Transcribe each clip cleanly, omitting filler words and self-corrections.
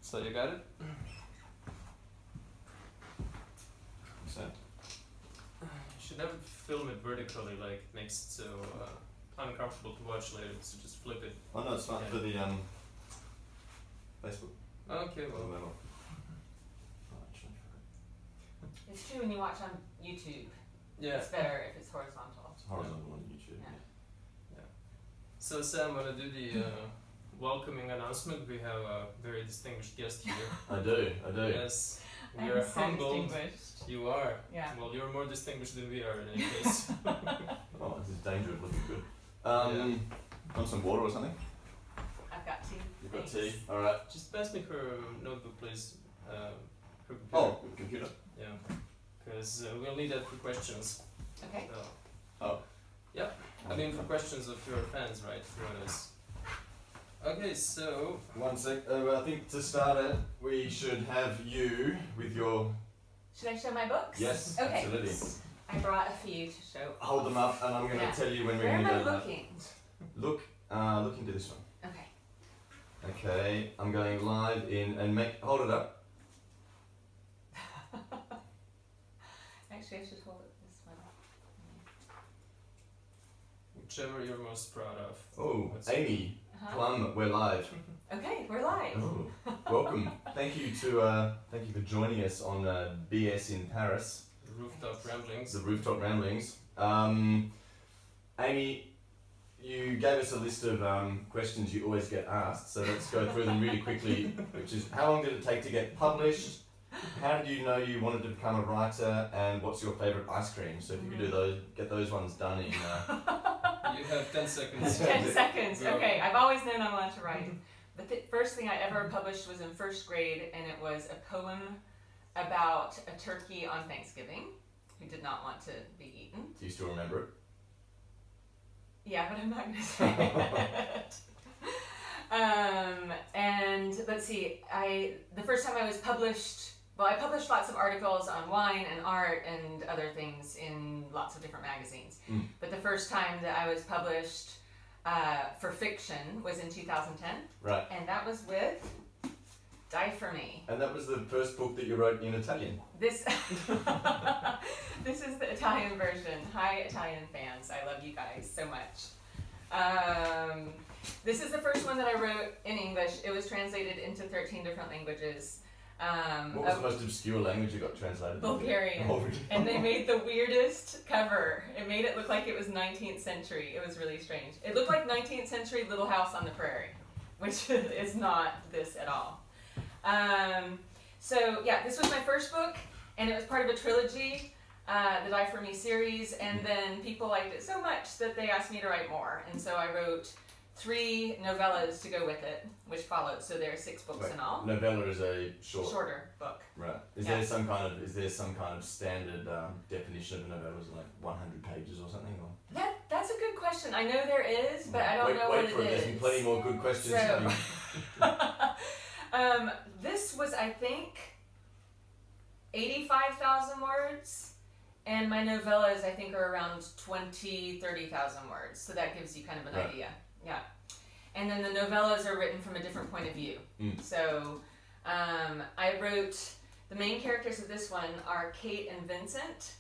So you got it? So. You should never film it vertically, like makes it so uncomfortable to watch later. So just flip it. Oh no, it's fine for the Facebook. Okay, well. It's true when you watch on YouTube. Yeah. It's better if it's horizontal. It's horizontal on YouTube. Yeah. So Sam, wanna do the welcoming announcement? We have a very distinguished guest here. I do. Yes. We I'm are so humbled. distinguished. You are. Yeah. Well, you're more distinguished than we are in any case. Oh, this is dangerous looking good. Want some water or something? I've got tea. You've got Thanks. tea? Alright. Just pass me her notebook, please. Her computer. Oh, computer. Yeah. Because we'll need that for questions. Okay. Oh. Yep. I mean, for questions of your fans, right? Throughout us. Okay, so. One sec. I think to start it, we should have you with your. Should I show my books? Yes, Okay. absolutely. I brought a few to show. Hold them up, and I'm going to tell you when we're Where going to am go. I looking? Look into this one. Okay. Okay, I'm going live in and hold it up. Actually, I should hold it this one. Whichever you're most proud of. Oh, Amy Uh-huh. Plum, we're live. Okay, we're live. Oh, welcome. Thank you for joining us on BS in Paris, Rooftop Ramblings. the Rooftop Ramblings. Amy, you gave us a list of questions you always get asked, so let's go through them really quickly. Which is, how long did it take to get published? How did you know you wanted to become a writer? And what's your favourite ice cream? So if you could do get those ones done in. You have 10 seconds. 10 seconds. Go. Okay, I've always known I wanted to write. The first thing I ever published was in first grade, and it was a poem about a turkey on Thanksgiving who did not want to be eaten. Do you still remember it? Yeah, but I'm not going to say it. And let's see, the first time I was published, well, I published lots of articles on wine and art and other things in lots of different magazines. But the first time that I was published for fiction was in 2010. Right. And that was with Die For Me. And that was the first book that you wrote in Italian. This this is the Italian version. Hi, Italian fans. I love you guys so much. This is the first one that I wrote in English. It was translated into 13 different languages. What was the most obscure language you got translated? Bulgarian. Oh, really? And they made the weirdest cover. It made it look like it was 19th century. It was really strange. It looked like 19th century Little House on the Prairie, which is not this at all. So yeah, this was my first book, and it was part of a trilogy, the Die For Me series, and then people liked it so much that they asked me to write more, and so I wrote 3 novellas to go with it, which followed. So there are 6 books in all. Novella is a shorter book. Right. Is there some kind of standard definition of a novella? Is it like 100 pages or something? Or? That's a good question. I know there is, but I don't know what it is. There's been plenty more good questions coming. This was, I think, 85,000 words, and my novellas, I think, are around 30,000 words. So that gives you kind of an idea. Yeah. And then the novellas are written from a different point of view. So I wrote, the main characters of this one are Kate and Vincent,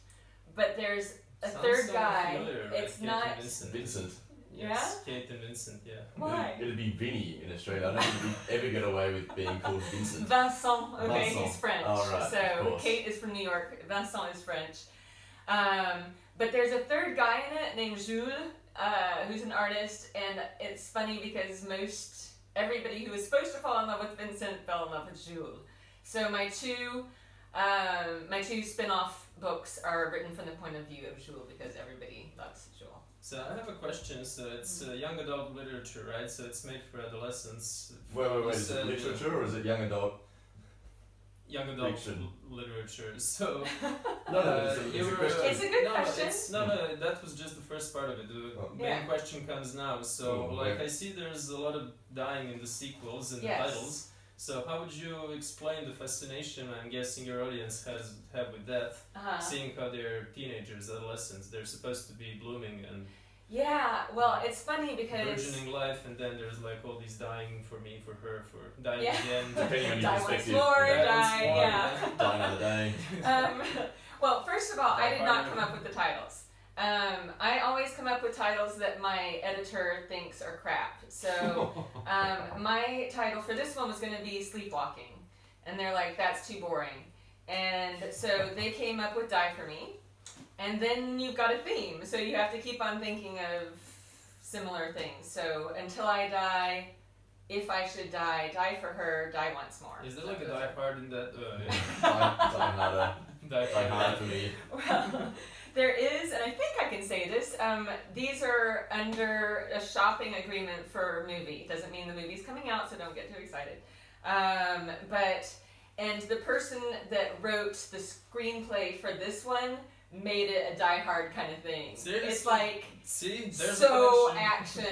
but there's a third guy. Familiar, right? It's Kate not and Vincent. Yes, Kate and Vincent, yeah. Why? It'd be Vinny in Australia. I don't think we'd ever get away with being called Vincent. Vincent, okay, Vincent. he's French. Oh, right, So Kate is from New York, Vincent is French. But there's a third guy in it named Jules, who's an artist, and it's funny because everybody who was supposed to fall in love with Vincent fell in love with Jules. So my two spin-off books are written from the point of view of Jules because everybody loves Jules. So I have a question. So it's young adult literature, right? So it's made for adolescents. Wait. Is it literature or is it young adult? Young adult Fiction. Literature. So No, it's a question. It's a good question. No, that was just the first part of it. The main question comes now. So I see there's a lot of dying in the sequels and the titles. So how would you explain the fascination I'm guessing your audience have with death, seeing how they're teenagers, adolescents, they're supposed to be blooming and Yeah, well, it's funny because burgeoning life, and then there's like all these dying for me, for her, for dying again. Depending on your perspective. Die another day. Well, first of all, I did not come up with the titles. I always come up with titles that my editor thinks are crap. So my title for this one was going to be Sleepwalking. And they're like, that's too boring. And so they came up with Die For Me. And then you've got a theme. So you have to keep on thinking of similar things. So Until I Die, If I Should Die, Die For Her, Die Once More. Is there like a Die Hard in that? Die Harder for me. Well, there is, and I think I can say this, these are under a shopping agreement for a movie. Doesn't mean the movie's coming out, so don't get too excited. And the person that wrote the screenplay for this one made it a Die Hard kind of thing. Seriously? It's like, there's so action.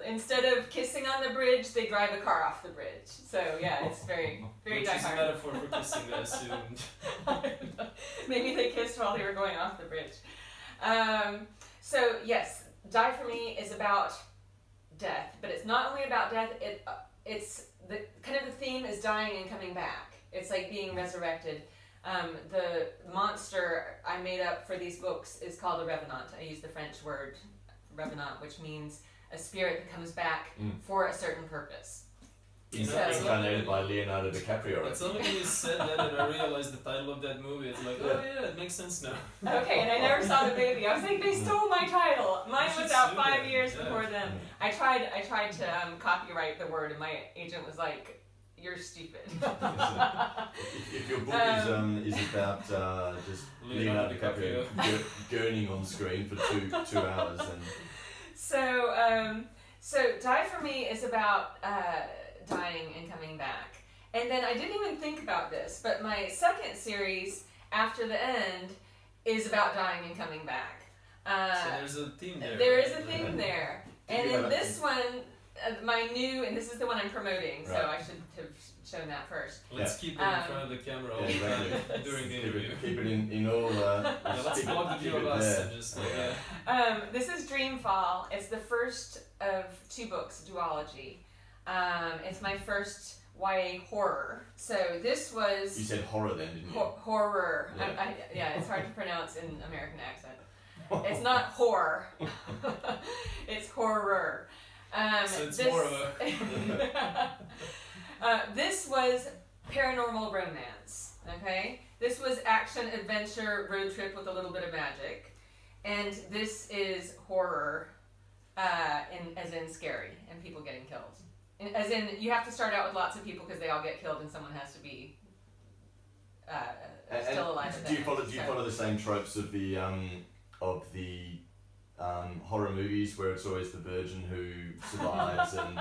Instead of kissing on the bridge, they drive a car off the bridge. So yeah, it's very, very Die Hard. Which is a metaphor for kissing, I assumed. Maybe they kissed while they were going off the bridge. So yes, Die For Me is about death, but it's not only about death. It's the kind of the theme is dying and coming back. It's like being resurrected. The monster I made up for these books is called a revenant. I use the French word revenant, which means a spirit that comes back for a certain purpose. Incarnated by Leonardo DiCaprio. It's only when you said that and I realized the title of that movie. It's like, oh yeah, it makes sense now. Okay, and I never saw the movie. I was like, they stole my title. Mine was out 5 years before them. I tried to copyright the word, and my agent was like, "You're stupid." If your book is about just Leonardo DiCaprio gurning on screen for two hours, and so Die For Me is about dying and coming back. And then I didn't even think about this, but my second series, After the End, is about dying and coming back. So there's a theme there. There is a theme there. And in this one, my new, and this is the one I'm promoting, so I should have shown that first. Let's keep it in front of the camera all the time during the interview. Keep it in all. Let's blog the view of us and just this is Dreamfall. It's the first of 2 books, duology. It's my first YA horror. So this was... You said horror then, didn't you? Horror. Yeah. It's hard to pronounce in American accent. It's not horror. It's horror. So it's more of a... this was paranormal romance, okay? This was action, adventure, road trip with a little bit of magic. And this is horror, as in scary, and people getting killed. As in, you have to start out with lots of people because they all get killed and someone has to be still alive. Do you follow the same tropes of the horror movies where it's always the virgin who survives and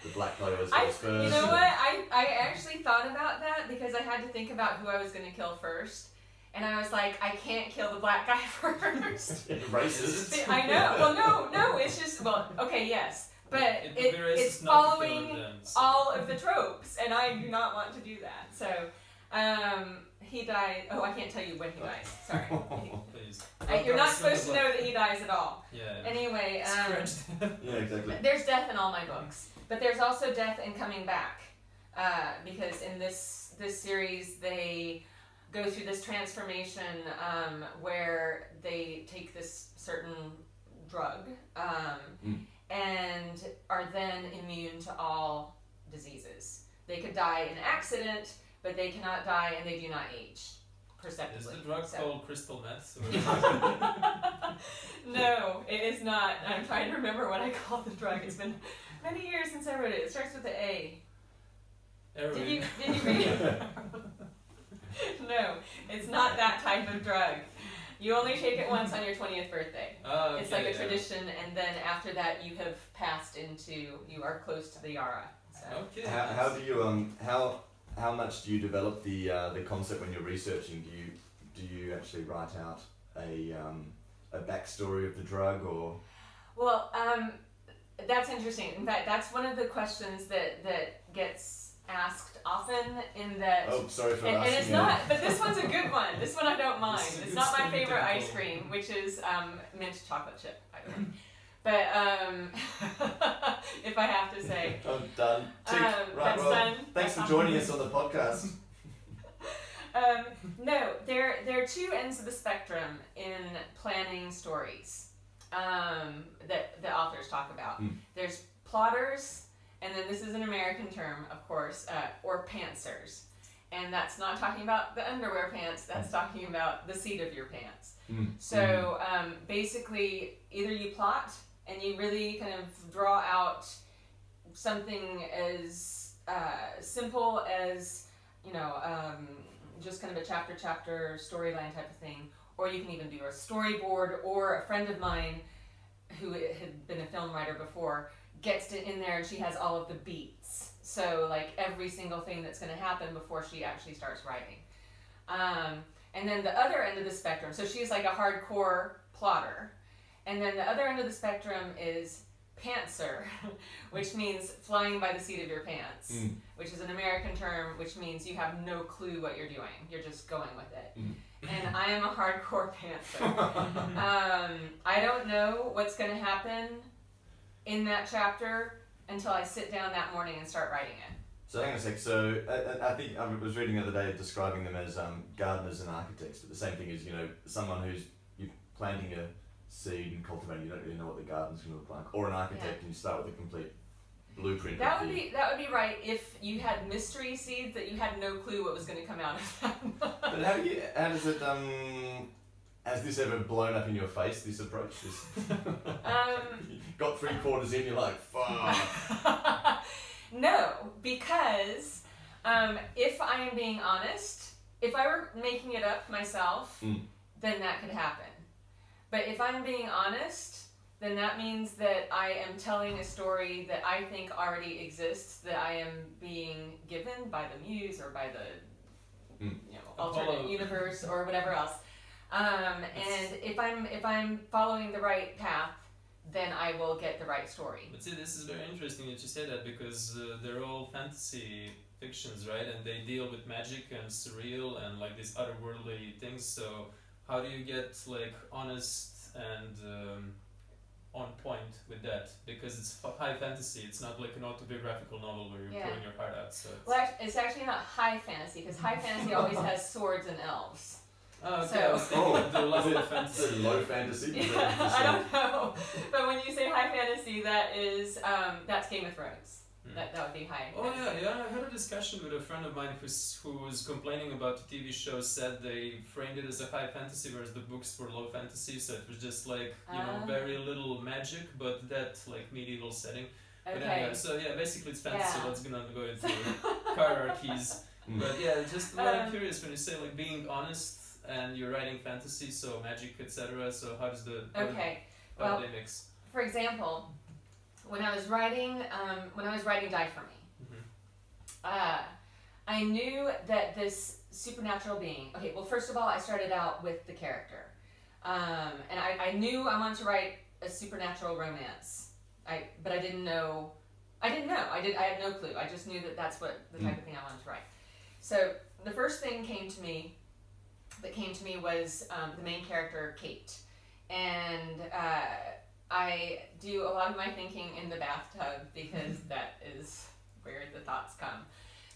the black guy always goes first? You know what? I actually thought about that because I had to think about who I was going to kill first. And I was like, I can't kill the black guy first. Racist. I know. Well, no, it's just, okay, yes. But it's following all of the tropes, and I do not want to do that. So, he died. Oh, I can't tell you when he dies. Sorry. Please. You're not supposed to know that he dies at all. Yeah. Anyway, yeah, exactly. There's death in all my books, but there's also death in coming back, because in this series they go through this transformation where they take this certain drug. And are then immune to all diseases. They could die in an accident, but they cannot die and they do not age perceptibly. Is the drug called crystal meth? No, it is not. I'm trying to remember what I call the drug. It's been many years since I wrote it. It starts with an A. Did you read it? No, it's not that type of drug. You only take it once on your 20th birthday. Oh, okay, it's like a tradition, and then after that you have passed into, you are close to the Yara. So. Okay. How do you how much do you develop the concept when you're researching? Do you actually write out a backstory of the drug, or? Well, that's interesting. In fact, that's one of the questions that gets asked often. In that, oh, sorry for asking. And it's not, but this one's a good one. This one I don't mind. It's not my favorite ice cream, which is mint chocolate chip, by the way. But if I have to say, I'm done. Right, that's done. Thanks for joining us on the podcast. No, there are two ends of the spectrum in planning stories that the authors talk about. There's plotters, and then this is an American term, of course, or pantsers. And that's not talking about the underwear pants, that's talking about the seat of your pants. So basically, either you plot and you really kind of draw out something as simple as, just kind of a chapter storyline type of thing, or you can even do a storyboard, or a friend of mine who had been a film writer before gets it in there and she has all of the beats. So like every single thing that's going to happen before she actually starts writing. And then the other end of the spectrum, so she's like a hardcore plotter. And then the other end of the spectrum is pantser, which means flying by the seat of your pants, which is an American term, which means you have no clue what you're doing. You're just going with it. And I am a hardcore pantser. I don't know what's going to happen in that chapter until I sit down that morning and start writing it. So hang on a sec. So I think I was reading the other day describing them as gardeners and architects, but the same thing is, someone who's you're planting a seed and cultivating, you don't really know what the garden's going to look like, or an architect and you start with a complete blueprint. That would be right if you had mystery seeds that you had no clue what was going to come out of them. But how does it has this ever blown up in your face, this approach? Got 3/4 in, you're like, fuck. No, because if I am being honest, if I were making it up myself, then that could happen. But if I'm being honest, then that means that I am telling a story that I think already exists, that I am being given by the muse or by the alternate universe or whatever else. And if I'm following the right path, then I will get the right story. But see, this is very interesting that you say that, because they're all fantasy fictions, right? And they deal with magic and surreal and like these otherworldly things. So how do you get like honest and on point with that? Because it's high fantasy. It's not like an autobiographical novel where you're pouring your heart out. So it's actually not high fantasy, because high fantasy always has swords and elves. Oh, okay. So, the level of fantasy, low fantasy. I don't know, but when you say high fantasy, that's Game of Thrones. That would be high. Oh fantasy. Yeah. I had a discussion with a friend of mine who was complaining about the TV show. Said they framed it as a high fantasy, whereas the books were low fantasy. So it was just like very little magic, but that like medieval setting. Okay. But anyway, so yeah, basically it's fantasy. Let's gonna go into hierarchies. But yeah, just I'm curious when you say like being honest. And you're writing fantasy, so magic, etc. So how does how do they mix? For example, when I was writing Die For Me, I knew that this supernatural being. Okay, well, first of all, I started out with the character, and I knew I wanted to write a supernatural romance. But I didn't know. I had no clue. I just knew that that's what the type of thing I wanted to write. So the first thing that came to me was the main character, Kate. And I do a lot of my thinking in the bathtub, because that is where the thoughts come.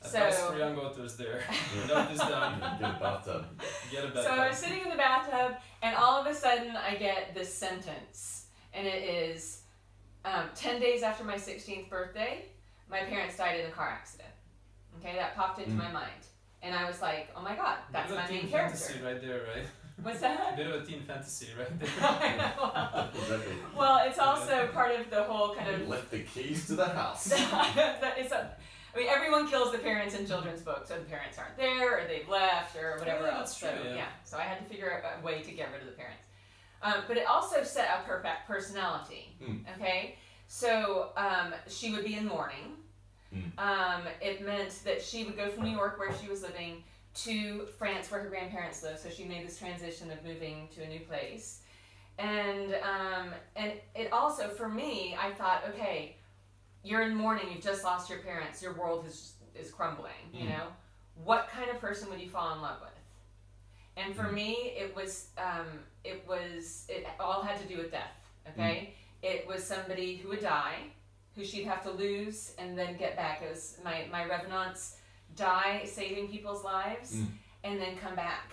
Advice for young authors there. Note this down. Get a bathtub. So I was sitting in the bathtub, and all of a sudden I get this sentence. And it is, 10 days after my 16th birthday, my parents died in a car accident. Okay, that popped into my mind. And I was like, oh my god, that's my main character. Fantasy right there, right? What's that? A bit of a teen fantasy right there. I know. Well, it's also part of the whole kind of... left the keys to the house. Everyone kills the parents in children's books, or the parents aren't there, or they've left, or whatever else. True, so so I had to figure out a way to get rid of the parents. But it also set up her personality. Okay, so she would be in mourning. It meant that she would go from New York, where she was living, to France, where her grandparents lived. So she made this transition of moving to a new place. And it also, for me, I thought, okay, you're in mourning, you've just lost your parents, your world is crumbling, you know? What kind of person would you fall in love with? And for me, it all had to do with death, okay? it was somebody who would die, who she'd have to lose and then get back. It was my revenants die saving people's lives and then come back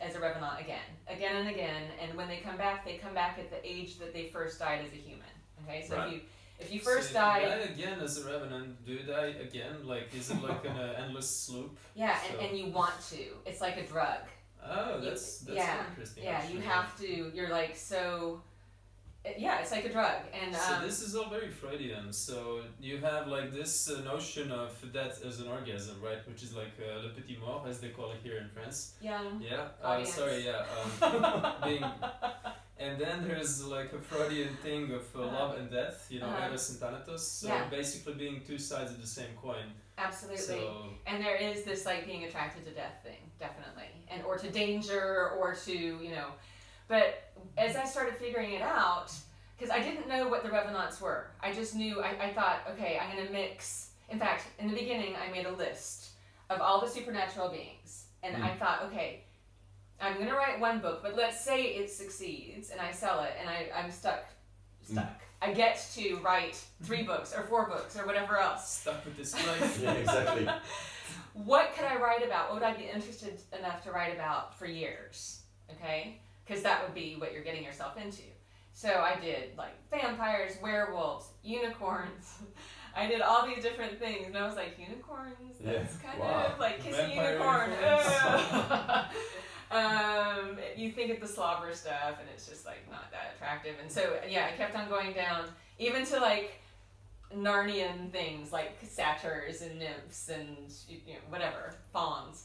as a revenant again and again. And when they come back at the age that they first died as a human. Okay, so if you first die again as a revenant, do you die again? Like, is it like an endless loop? Yeah, and you want to. It's like a drug. Oh, that's interesting. Yeah, actually. You have to. You're like so. Yeah, it's like a drug, and so this is all very Freudian. So you have like this notion of death as an orgasm, right? Which is like le petit mort, as they call it here in France. Yeah. Yeah. Sorry. Yeah. Being. And then there's like a Freudian thing of love and death, you know, Eros and Thanatos. So basically being two sides of the same coin. Absolutely. So, and there is this like being attracted to death thing, definitely. And or to danger or to, you know. But as I started figuring it out, because I didn't know what the revenants were. I just knew, I thought, okay, I'm going to mix. In fact, in the beginning, I made a list of all the supernatural beings. And I thought, okay, I'm going to write one book, but let's say it succeeds and I sell it and I'm stuck. I get to write 3 books or 4 books or whatever else. Stuck with this life. Yeah, exactly. What could I write about? What would I be interested enough to write about for years? Okay? Because that would be what you're getting yourself into. So I did like vampires, werewolves, unicorns. I did all these different things, and I was like, unicorns? That's kind of like kissing unicorn. You think of the slobber stuff, and it's just like not that attractive. And so yeah, I kept on going down, even to like Narnian things like satyrs and nymphs and whatever, fawns.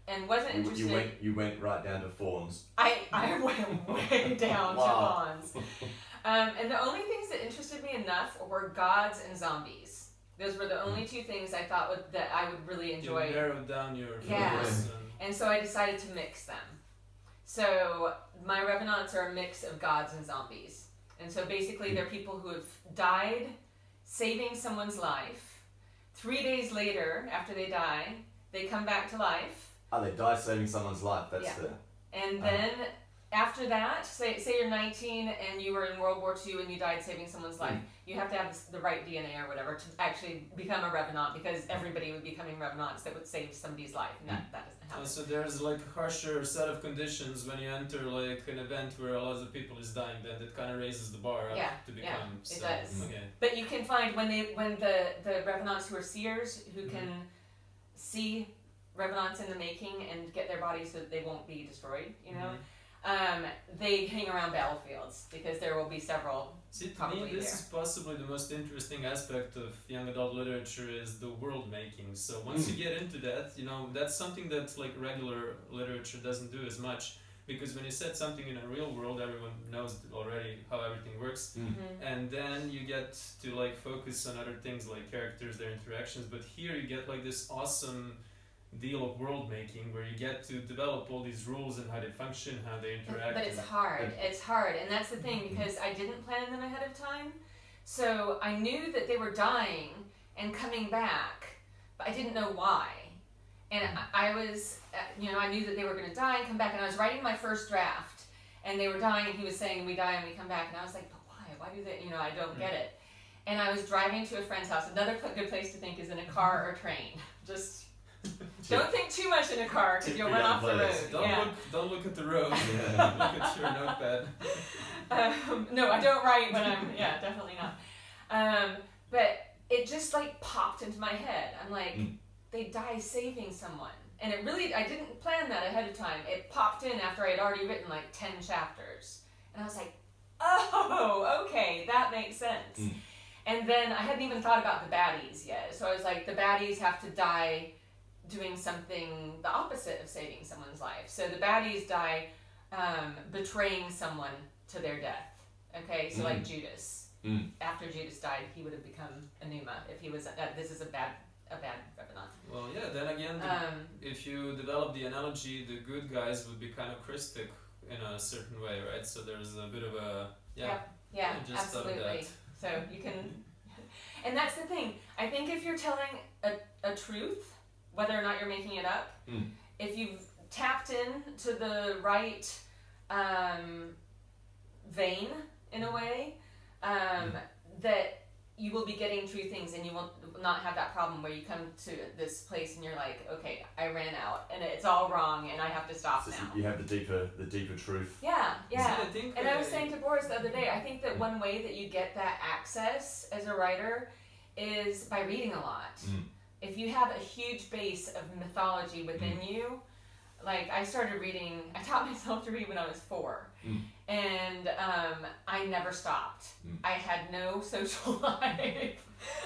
And wasn't interested. You went right down to fawns. I went way down to fawns. And the only things that interested me enough were gods and zombies. Those were the only 2 things I thought that I would really enjoy. You narrowed down your focus. And so I decided to mix them. So my revenants are a mix of gods and zombies. And so basically they're people who have died saving someone's life. 3 days later, after they die, they come back to life. Oh, they die saving someone's life. That's the. And then after that, say you're 19 and you were in World War II and you died saving someone's life. You have to have the right DNA or whatever to actually become a revenant, because everybody would be becoming revenants that would save somebody's life, and that doesn't happen. So there's like a harsher set of conditions when you enter like an event where a lot of people is dying. Then it kind of raises the bar up to become. Yeah, it does. Okay. But you can find when the revenants who are seers who can see revenants in the making and get their bodies so that they won't be destroyed, they hang around battlefields because there will be several. See, to me, this is possibly the most interesting aspect of young adult literature is the world making. So once you get into that, that's something that like regular literature doesn't do as much, because when you set something in a real world, everyone knows already how everything works, and then you get to like focus on other things like characters, their interactions. But here you get like this awesome deal of world making where you get to develop all these rules and how they function, how they interact. But it's hard, and that's the thing, because I didn't plan them ahead of time. So I knew that they were dying and coming back, but I didn't know why. And I was, I knew that they were going to die and come back, and I was writing my first draft, and they were dying, and he was saying, we die and we come back, and I was like, but why? Why do they, I don't get it. And I was driving to a friend's house. Another good place to think is in a car or train. Just don't think too much in a car, because you'll run off the road. Don't look at the road. Look at your notepad. No, I don't write when I'm. Yeah, definitely not. But it just like popped into my head. I'm like, they die saving someone, and it really. I didn't plan that ahead of time. It popped in after I had already written like 10 chapters, and I was like, oh, okay, that makes sense. And then I hadn't even thought about the baddies yet, so I was like, the baddies have to die doing something the opposite of saving someone's life. So the baddies die betraying someone to their death. Okay, so like Judas. After Judas died, he would have become a pneuma if he was. This is a bad revenant. Well, yeah. Then again, if you develop the analogy, the good guys would be kind of Christic in a certain way, right? So there's a bit of a absolutely. So you can, and that's the thing. I think if you're telling a truth, whether or not you're making it up, if you've tapped in to the right vein in a way, that you will be getting true things, and you will not have that problem where you come to this place and you're like, okay, I ran out and it's all wrong and I have to stop now. You have the deeper truth. Yeah. And I was saying to Boris the other day, I think that one way that you get that access as a writer is by reading a lot. If you have a huge base of mythology within you, like I taught myself to read when I was 4. And I never stopped. I had no social life.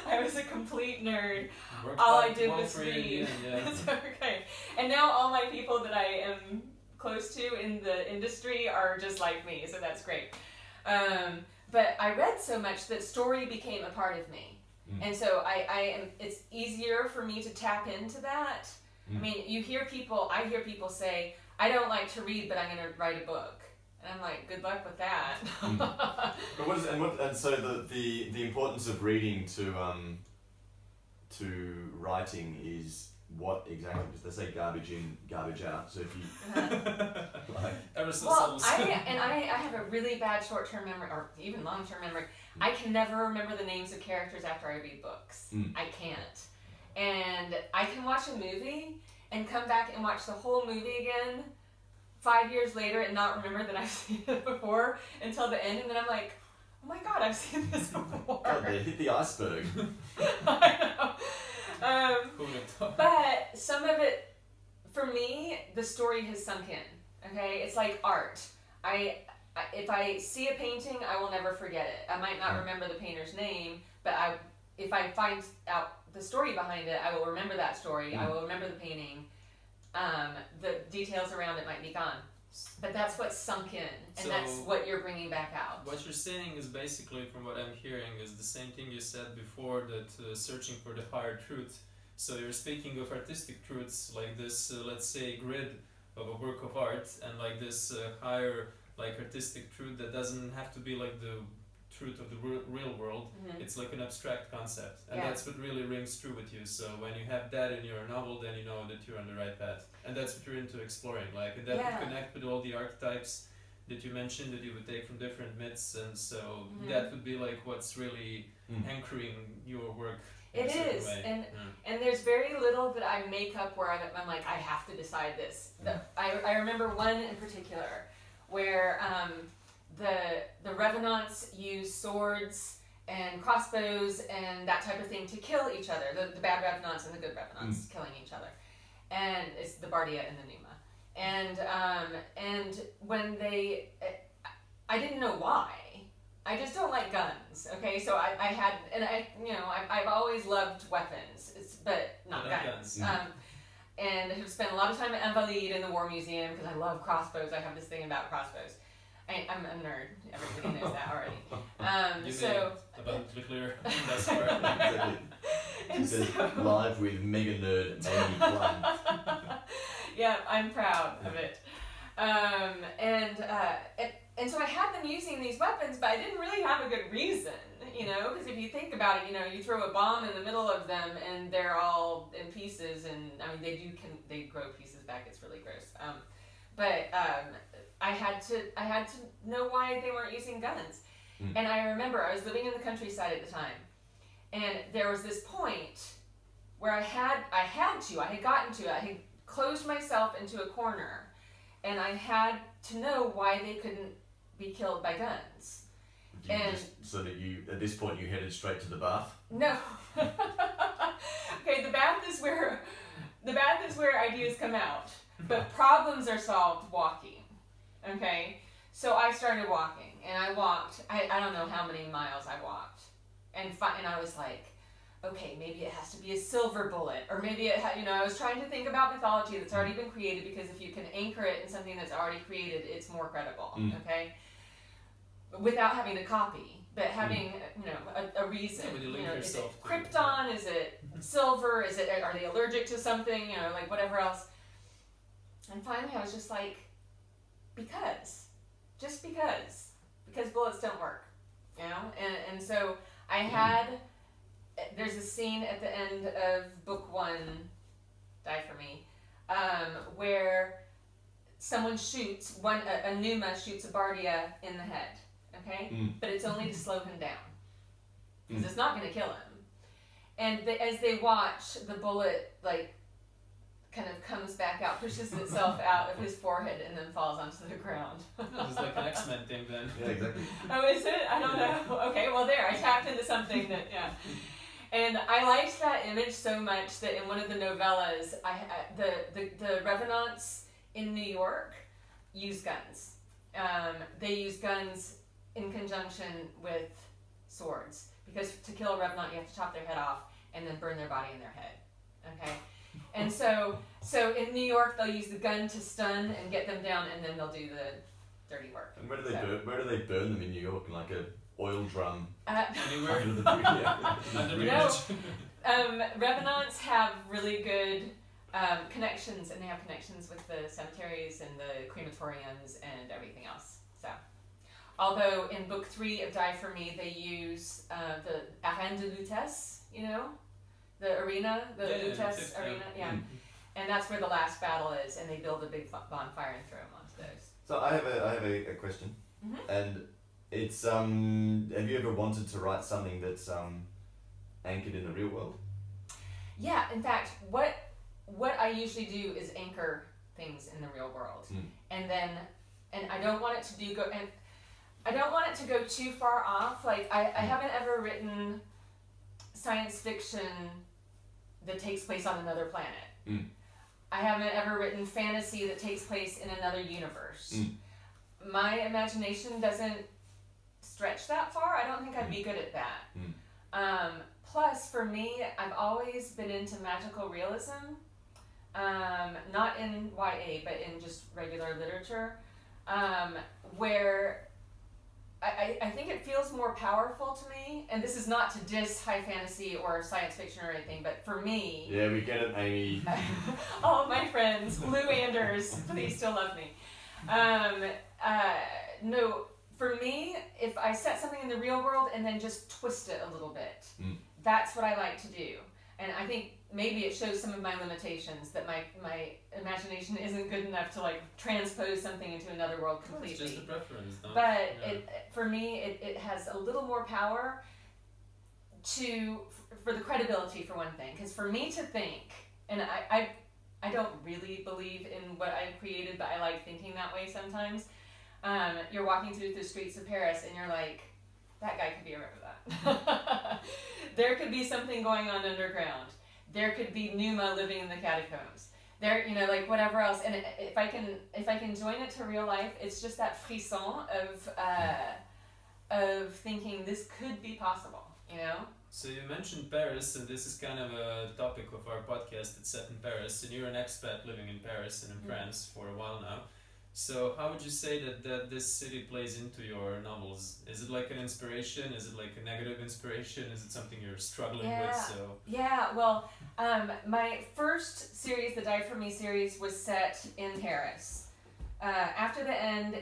I was a complete nerd. All I did was read. It's okay. And now all my people that I am close to in the industry are just like me, so that's great. But I read so much that story became a part of me. And so it's easier for me to tap into that. I mean, I hear people say, I don't like to read, but I'm going to write a book. And I'm like, good luck with that. But so the importance of reading to writing is what exactly? Because they say garbage in, garbage out. So if you I have a really bad short-term memory, or even long-term memory. I can never remember the names of characters after I read books. I can't. And I can watch a movie and come back and watch the whole movie again 5 years later and not remember that I've seen it before until the end, and then I'm like, oh my god, I've seen this before. God, they hit the iceberg. I know. But some of it, for me, the story has sunk in. Okay, it's like art. If I see a painting, I will never forget it. I might not remember the painter's name, but if I find out the story behind it, I will remember that story. I will remember the painting. The details around it might be gone, but that's what's sunk in, and that's what you're bringing back out. What you're saying is basically, from what I'm hearing, is the same thing you said before, that searching for the higher truth. So you're speaking of artistic truths, like this, let's say, grid of a work of art, and like this higher, like, artistic truth that doesn't have to be like the truth of the real world. It's like an abstract concept, and that's what really rings true with you. So when you have that in your novel, then you know that you're on the right path, and that's what you're into exploring. Like, and that would connect with all the archetypes that you mentioned that you would take from different myths, and so that would be like what's really anchoring your work. It is, and there's very little that I make up where I'm like, I have to decide this. I remember one in particular where the Revenants use swords and crossbows and that type of thing to kill each other. The bad Revenants and the good Revenants killing each other. And it's the Bardia and the Pneuma. And when I didn't know why. I just don't like guns, okay? So I've always loved weapons, but not guns. And I've spent a lot of time at Invalides in the War Museum because I love crossbows. I have this thing about crossbows. I'm a nerd. Everybody knows that already. Abundantly clear. That's right. She says, live with mega nerd Amy Plum. Yeah, I'm proud of it. And so I had them using these weapons, but I didn't really have a good reason, because if you think about it, you throw a bomb in the middle of them and they're all in pieces, and I mean they grow pieces back. It's really gross. But I had to know why they weren't using guns. And I remember I was living in the countryside at the time, and there was this point where I had closed myself into a corner, and I had to know why they couldn't be killed by guns. So that at this point you headed straight to the bath? No. Okay, the bath is where ideas come out, but problems are solved walking. Okay, so I started walking, and I walked. I don't know how many miles I walked, and I was like, okay, maybe it has to be a silver bullet, or maybe I was trying to think about mythology that's already been created, because if you can anchor it in something that's already created, it's more credible. Okay, without having to copy, but having a reason. Is it Krypton? Is it silver? Are they allergic to something? Like whatever else. And finally, I was just like, because bullets don't work, and so I had. There's a scene at the end of book 1, Die For Me, where someone a Pneuma shoots a Bardia in the head. okay? But it's only to slow him down, because it's not going to kill him. And as they watch, the bullet, like, kind of comes back out, pushes itself out of his forehead, and then falls onto the ground. It's like an X-Men thing then. Yeah, exactly. Oh, is it? I don't know. Okay, well there, I tapped into something that, yeah. And I liked that image so much that in one of the novellas, the revenants in New York use guns. They use guns in conjunction with swords, because to kill a revenant, you have to chop their head off and then burn their body in their head. Okay? And so in New York, they'll use the gun to stun and get them down, and then they'll do the dirty work. And where do they burn them in New York? In like a oil drum? Anywhere? Under the bridge. No. Revenants have really good connections, and they have connections with the cemeteries and the crematoriums and everything else. So, although in book 3 of Die For Me, they use the arène de Lutèce, you know? The arena, the Lutèce arena, yeah. And that's where the last battle is, and they build a big bonfire and throw them onto those. So I have a question, and it's have you ever wanted to write something that's anchored in the real world? Yeah, in fact, what I usually do is anchor things in the real world, and I don't want it to I don't want it to go too far off. Like I haven't ever written science fiction that takes place on another planet. I haven't ever written fantasy that takes place in another universe. My imagination doesn't stretch that far. I don't think I'd be good at that. Plus, for me, I've always been into magical realism, not in YA, but in just regular literature, where I think it feels more powerful to me, and this is not to diss high fantasy or science fiction or anything, but for me... Yeah, we get it, Amy. All of my friends, Lou Anders, please still love me. No, for me, if I set something in the real world and then just twist it a little bit, that's what I like to do. And I think maybe it shows some of my limitations, that my imagination isn't good enough to like transpose something into another world completely. It's just a preference, though. But for me, it has a little more power for the credibility, for one thing. Because for me to think, and I don't really believe in what I've created, but I like thinking that way sometimes. You're walking through the streets of Paris and you're like, that guy could be a revenant. There could be something going on underground. There could be Numa living in the catacombs. There, you know, like whatever else. And if I can join it to real life, it's just that frisson of thinking this could be possible, you know? So you mentioned Paris, and this is kind of a topic of our podcast. It's set in Paris, and you're an expat living in Paris and in France for a while now. So how would you say that this city plays into your novels? Is it like an inspiration? Is it like a negative inspiration? Is it something you're struggling with? So yeah, well, my first series, the Die For Me series, was set in Paris. After the End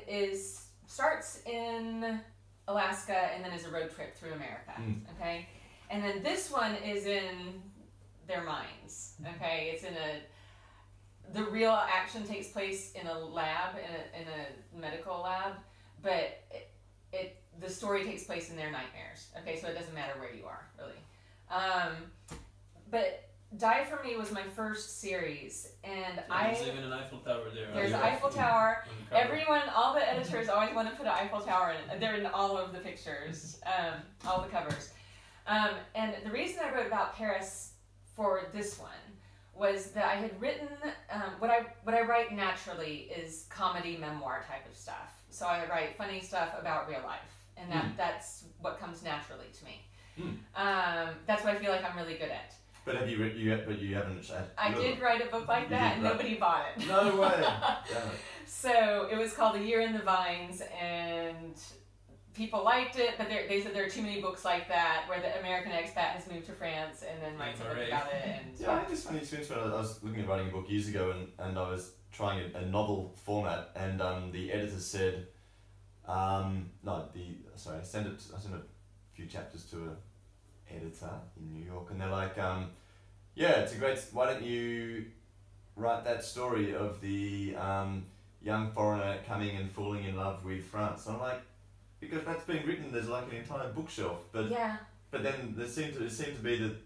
starts in Alaska and then is a road trip through America. Okay, and then this one is in their minds. Okay, it's in the real action takes place in a lab, in a medical lab, but the story takes place in their nightmares. Okay, so it doesn't matter where you are, really. But Die For Me was my first series, and there's even an Eiffel Tower there. There's an Eiffel Tower. All the editors always want to put an Eiffel Tower in. They're in all of the pictures, all the covers. And the reason I wrote about Paris for this one was that I had written, what I write naturally is comedy memoir type of stuff. So I write funny stuff about real life, and that's what comes naturally to me. That's what I feel like I'm really good at. But have you you haven't? I did write a book like that, and nobody bought it. No way. So it was called A Year in the Vines, and people liked it, but they said there are too many books like that where the American expat has moved to France and then writes a book about it. And yeah, I had this funny experience when I was looking at writing a book years ago, and I was trying a novel format, and the editor said, I sent a few chapters to an editor in New York, and they're like, yeah, it's a great, why don't you write that story of the young foreigner coming and falling in love with France? And I'm like, because that's been written, there's like an entire bookshelf, but then there seemed to be that,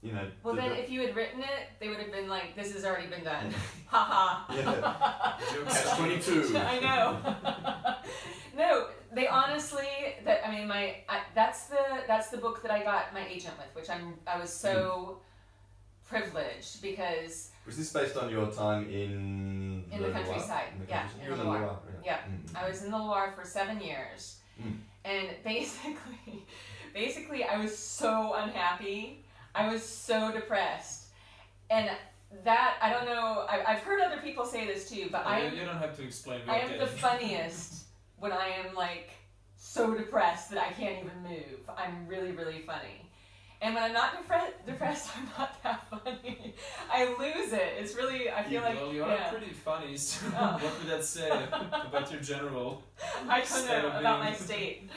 you know. Well, then if you had written it, they would have been like, "This has already been done." Ha yeah. Catch 22. I know. No, they honestly. That's the book that I got my agent with, which I was so privileged because. Was this based on your time in the countryside? Yeah, in the Loire. Yeah, I was in the Loire for 7 years, and basically, I was so unhappy. I was so depressed, and that I don't know. I've heard other people say this too, but you don't have to explain. I am the funniest when I am like so depressed that I can't even move. I'm really, really funny. And when I'm not depressed, I'm not that funny. I lose it. It's really, I feel like... Well, you are pretty funny, so what would that say about your general I don't know, about my state.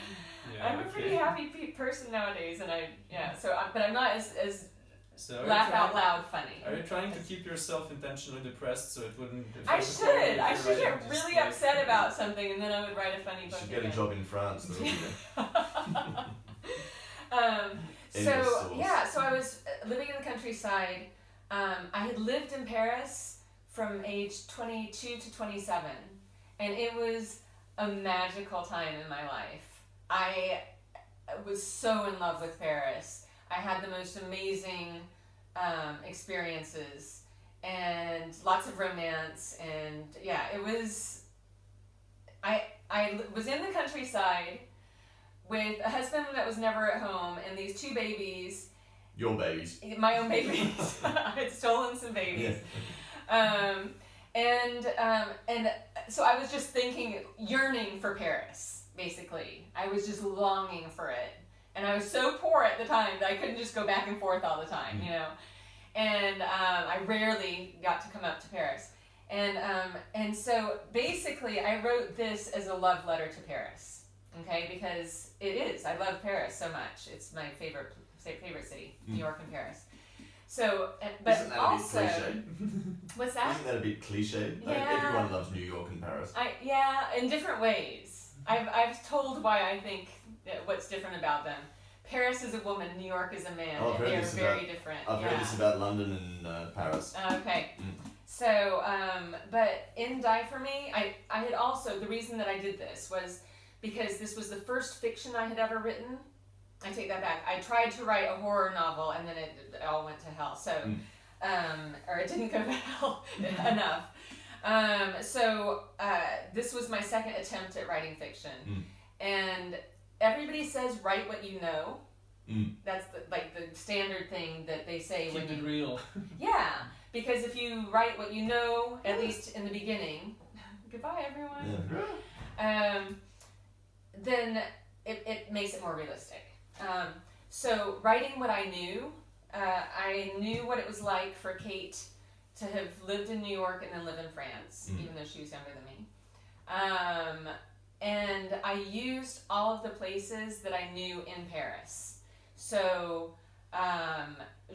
Yeah, I'm a pretty happy person nowadays, and but I'm not as so laugh out loud funny. Are you trying to keep yourself intentionally depressed so it wouldn't... I should get really upset about something, and then I would write a funny book. You should get a job in France. So I was living in the countryside. I had lived in Paris from age 22 to 27, and it was a magical time in my life. I was so in love with Paris. I had the most amazing experiences and lots of romance, and it was. I was in the countryside with a husband that was never at home and these 2 babies. Your babies. My own babies. I had stolen some babies. Yeah. And so I was just yearning for Paris, basically. I was just longing for it. And I was so poor at the time that I couldn't just go back and forth all the time, you know. And I rarely got to come up to Paris. And so basically I wrote this as a love letter to Paris, okay? Because it is. I love Paris so much. It's my favorite city, New York and Paris. So, but isn't that also, a bit cliche? What's that? Isn't that a bit cliche? Yeah. I mean, everyone loves New York and Paris. In different ways. I've told why I think what's different about them. Paris is a woman, New York is a man, and they are very different. I've heard this about London and Paris. Okay. So, but in Die For Me, I had also, the reason that I did this was because this was the first fiction I had ever written. I take that back. I tried to write a horror novel and then it all went to hell. So, or it didn't go to hell enough. This was my second attempt at writing fiction. And everybody says write what you know. That's the standard thing that they say. Keep it real. Yeah, because if you write what you know, at least in the beginning, goodbye everyone. Yeah. Then it makes it more realistic. So writing what I knew what it was like for Kate to have lived in New York and then live in France, even though she was younger than me. And I used all of the places that I knew in Paris. So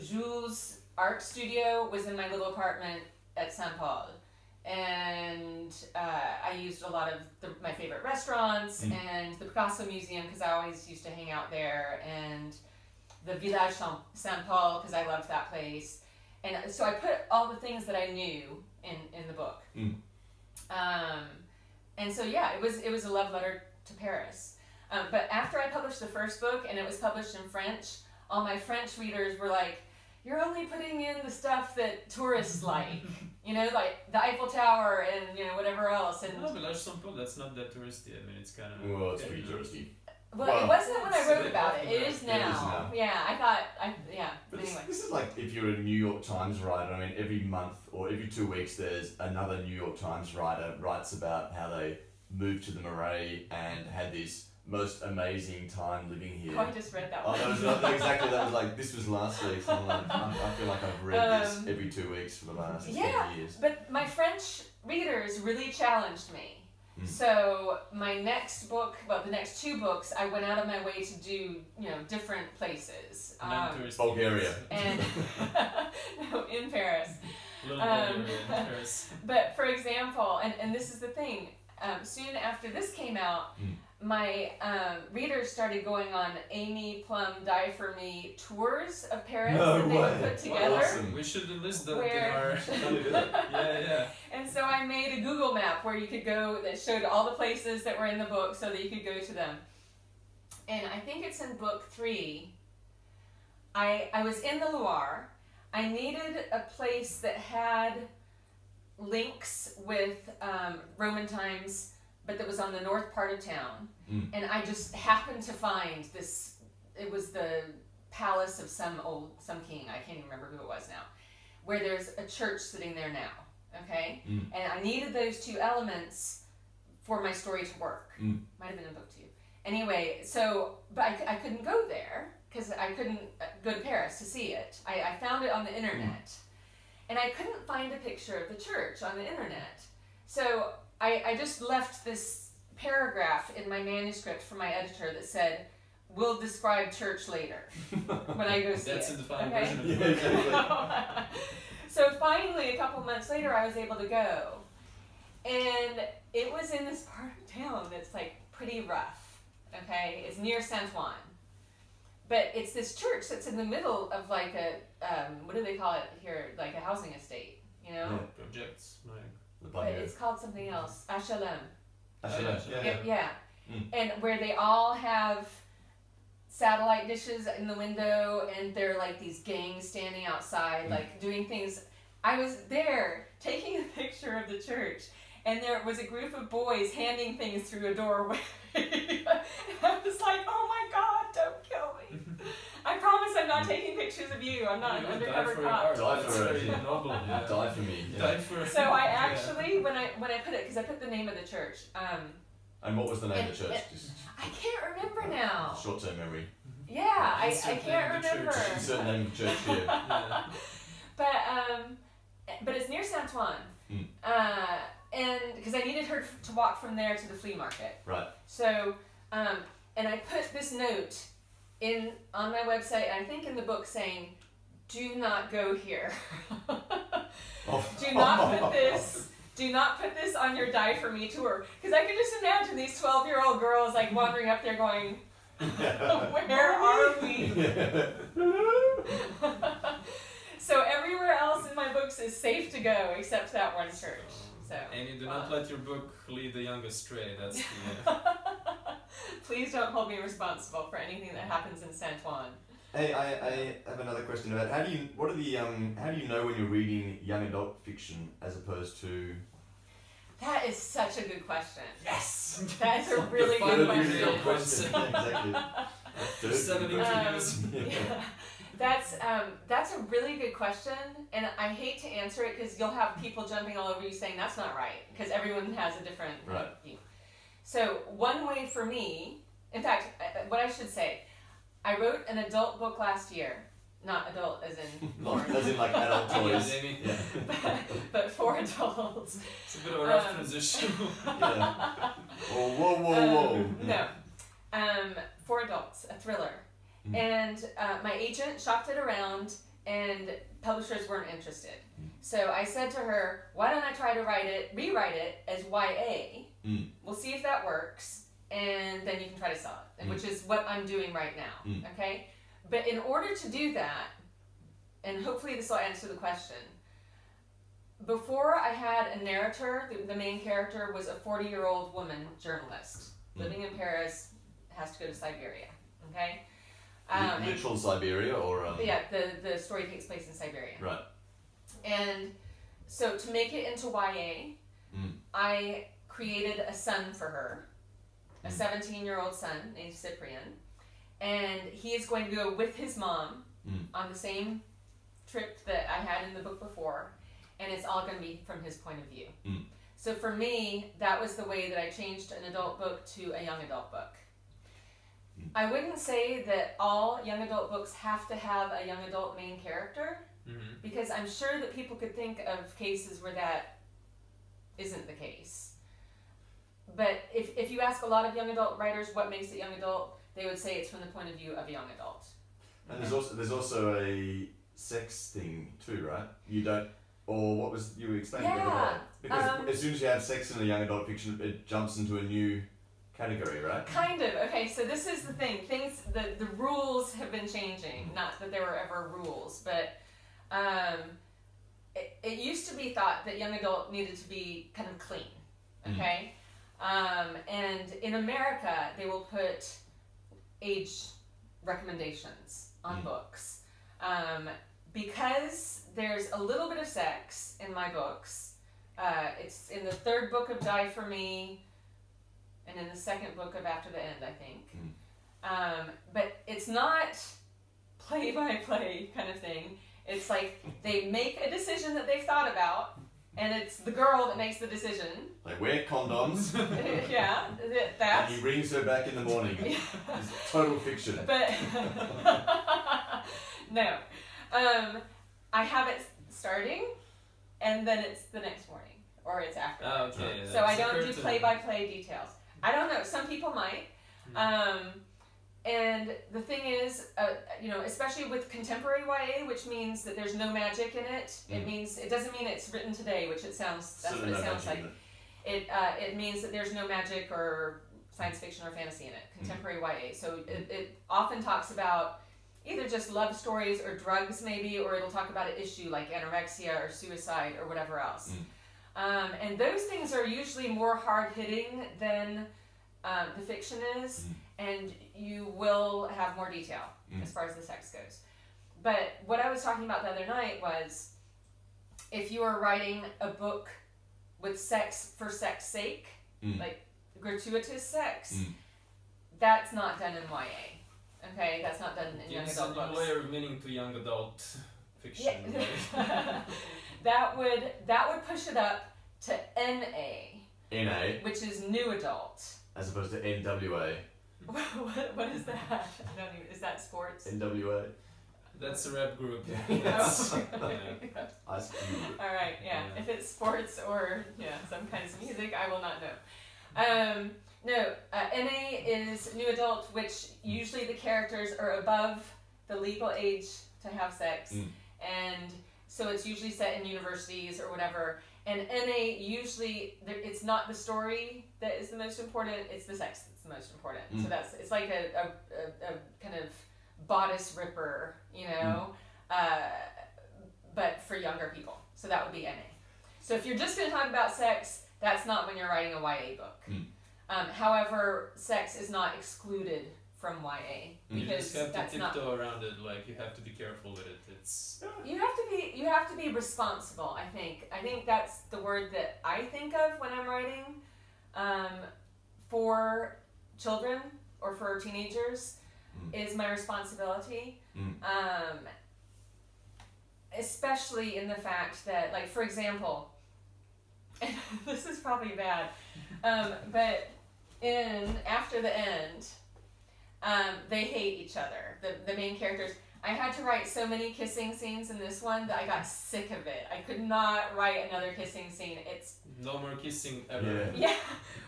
Jules' art studio was in my little apartment at Saint Paul. And I used a lot of my favorite restaurants and the Picasso Museum because I always used to hang out there, and the Village Saint Paul because I loved that place. And so I put all the things that I knew in the book. And so it was a love letter to Paris. But after I published the first book and it was published in French, all my French readers were like, "You're only putting in the stuff that tourists like, you know, like the Eiffel Tower and, you know, whatever else." And no, Village Saint Paul, that's not that touristy. I mean, it's kind of... Well, it's pretty touristy. Well, it wasn't when I wrote about it. It is now. Yeah, I thought, But anyway. this is like if you're a New York Times writer. I mean, every month or every 2 weeks, there's another New York Times writer writes about how they moved to the Marais and had this most amazing time living here. Oh, I just read that one. Oh, that was not exactly. That was like, this was last week. So I feel like I've read this every 2 weeks for the last 10 years. But my French readers really challenged me. So my next book, the next 2 books, I went out of my way to do, you know, different places. Bulgaria. And no, in Paris. Bulgaria in Paris. But for example, and this is the thing, soon after this came out, my readers started going on Amy Plum Die For Me tours of Paris that they would put together. Awesome. We should list that in our... yeah. And so I made a Google map where you could go that showed all the places that were in the book so that you could go to them. And I think it's in book 3. I was in the Loire. I needed a place that had links with Roman times, but that was on the north part of town. And I just happened to find this, it was the palace of some king, I can't even remember who it was now, where there's a church sitting there now, okay? And I needed those 2 elements for my story to work. Might have been in book 2. Anyway, so, but I couldn't go there, because I couldn't go to Paris to see it. I found it on the internet. And I couldn't find a picture of the church on the internet. So I just left this paragraph in my manuscript for my editor that said, "We'll describe church later when I go see That's it." a defined Okay? version of it. So finally, a couple months later, I was able to go. And it was in this part of town that's like pretty rough, okay? It's near Saint-Ouen. But it's this church that's in the middle of like a, what do they call it here? Like a housing estate, you know? Projects, But it's called something else. HLM. Yeah. And where they all have satellite dishes in the window, and they're like these gangs standing outside, like doing things. I was there taking a picture of the church, and there was a group of boys handing things through a doorway. I was like, oh my God, don't kill me. I promise I'm not taking pictures of you. I'm not an undercover cop. Die for it. Yeah. Die for me. Yeah. Die for So I actually, when I put it, because I put the name of the church. And what was the name of the church? I can't remember now. Short-term memory. Yeah, I can't remember. Insert name of the church here. But it's near Saint-Ouen. And because I needed her to walk from there to the flea market. Right. So, and I put this note on my website, and I think in the book, saying, "Do not go here." Do not put this on your Die For Me tour. Because I could just imagine these 12-year-old girls like wandering up there going, "Where are we?" So everywhere else in my books is safe to go except that one church. So. Amy, do not let your book lead the young astray. That's the. Please don't hold me responsible for anything that happens in Saint-Ouen. Hey, I have another question about how do you know when you're reading young adult fiction as opposed to? That is such a good question. Yes, that's a really good question. Yeah, exactly. 7 interviews. That's a really good question, and I hate to answer it because you'll have people jumping all over you saying that's not right, because everyone has a different view. So one way for me, in fact, what I should say, I wrote an adult book last year, not adult as in porn. As in like adult toys. Yeah. but for adults. It's a bit of a rough transition. Yeah. Whoa. No. For adults, a thriller. And my agent shopped it around, and publishers weren't interested. So I said to her, why don't I try to rewrite it as YA? We'll see if that works, and then you can try to sell it, which is what I'm doing right now, okay? But in order to do that, and hopefully this will answer the question, before I had a narrator, the main character was a 40-year-old woman journalist, living in Paris, has to go to Siberia, okay? Literal Siberia, or yeah, the story takes place in Siberia. Right. And so to make it into YA, I created a son for her, a 17-year-old son named Cyprian, and he is going to go with his mom on the same trip that I had in the book before, and it's all going to be from his point of view. So for me, that was the way that I changed an adult book to a young adult book. I wouldn't say that all young adult books have to have a young adult main character, because I'm sure that people could think of cases where that isn't the case. But if you ask a lot of young adult writers what makes it young adult, they would say it's from the point of view of a young adult. And there's also a sex thing too, right? You don't, or what was you were explaining? Yeah. Because as soon as you have sex in a young adult fiction, it jumps into a new category, right? Kind of. Okay, so this is the thing. The rules have been changing. Not that there were ever rules, but it used to be thought that young adult needed to be kind of clean. Okay? And in America, they will put age recommendations on books. Because there's a little bit of sex in my books. It's in the third book of Die For Me, and in the second book of After the End, I think. But it's not play-by-play kind of thing. It's like they make a decision that they've thought about, and it's the girl that makes the decision. Like, wear condoms. Yeah, that. And he brings her back in the morning. It's total fiction. But no. I have it starting, and then it's the next morning, or it's after. Oh, okay. So I don't do play-by-play details. I don't know. Some people might. And the thing is, especially with contemporary YA, which means that there's no magic in it. It doesn't mean it's written today, which it sounds. That's what it sounds like. It means that there's no magic or science fiction or fantasy in it. Contemporary YA. So it often talks about either just love stories or drugs, maybe, or it'll talk about an issue like anorexia or suicide or whatever else. And those things are usually more hard-hitting than the fiction is, and you will have more detail as far as the sex goes. But what I was talking about the other night was, if you are writing a book with sex for sex sake, like gratuitous sex, that's not done in YA. Okay, that's not done in young adult books. Gives a layer of meaning to young adult fiction. Yeah. that would push it up to NA. NA? Which is new adult. As opposed to NWA. What is that? I don't even. Is that sports? NWA. That's a rap group. Ice Cube. All right, yeah. If it's sports or some kinds of music, I will not know. No, NA is new adult, which usually the characters are above the legal age to have sex, and so it's usually set in universities or whatever. And NA usually it's not the story that is the most important; it's the sex that's the most important. So it's like a kind of bodice ripper, but for younger people. So that would be NA. So if you're just going to talk about sex, that's not when you're writing a YA book. However, sex is not excluded from YA because you just have that's to tiptoe around it. Like, you have to be careful with it. It's you have to be responsible. I think that's the word that I think of when I'm writing for children or for teenagers is my responsibility. Especially in the fact that, like, for example, and this is probably bad, but in After the End, they hate each other. The main characters. I had to write so many kissing scenes in this one that I got sick of it. I could not write another kissing scene. It's no more kissing ever. Yeah.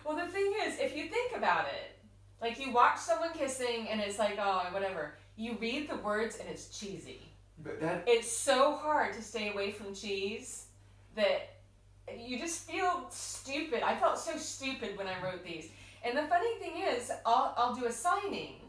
Well, the thing is, if you think about it, like, you watch someone kissing and it's like, oh, whatever. You read the words and it's cheesy. But it's so hard to stay away from cheese that you just feel stupid. I felt so stupid when I wrote these. And the funny thing is, I'll do a signing,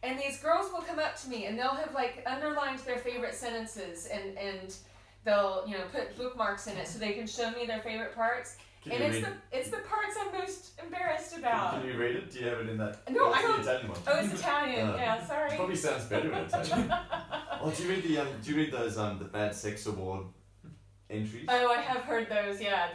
and these girls will come up to me and they'll have, like, underlined their favorite sentences, and they'll put bookmarks in it so they can show me their favorite parts. It's the parts I'm most embarrassed about. Can you read it? Do you have it in that? No, I don't. The Italian one? Oh, it's Italian. Yeah, sorry. It probably sounds better in Italian. Oh, do you read those the Bad Sex Award entries? Oh, I have heard those. Yeah,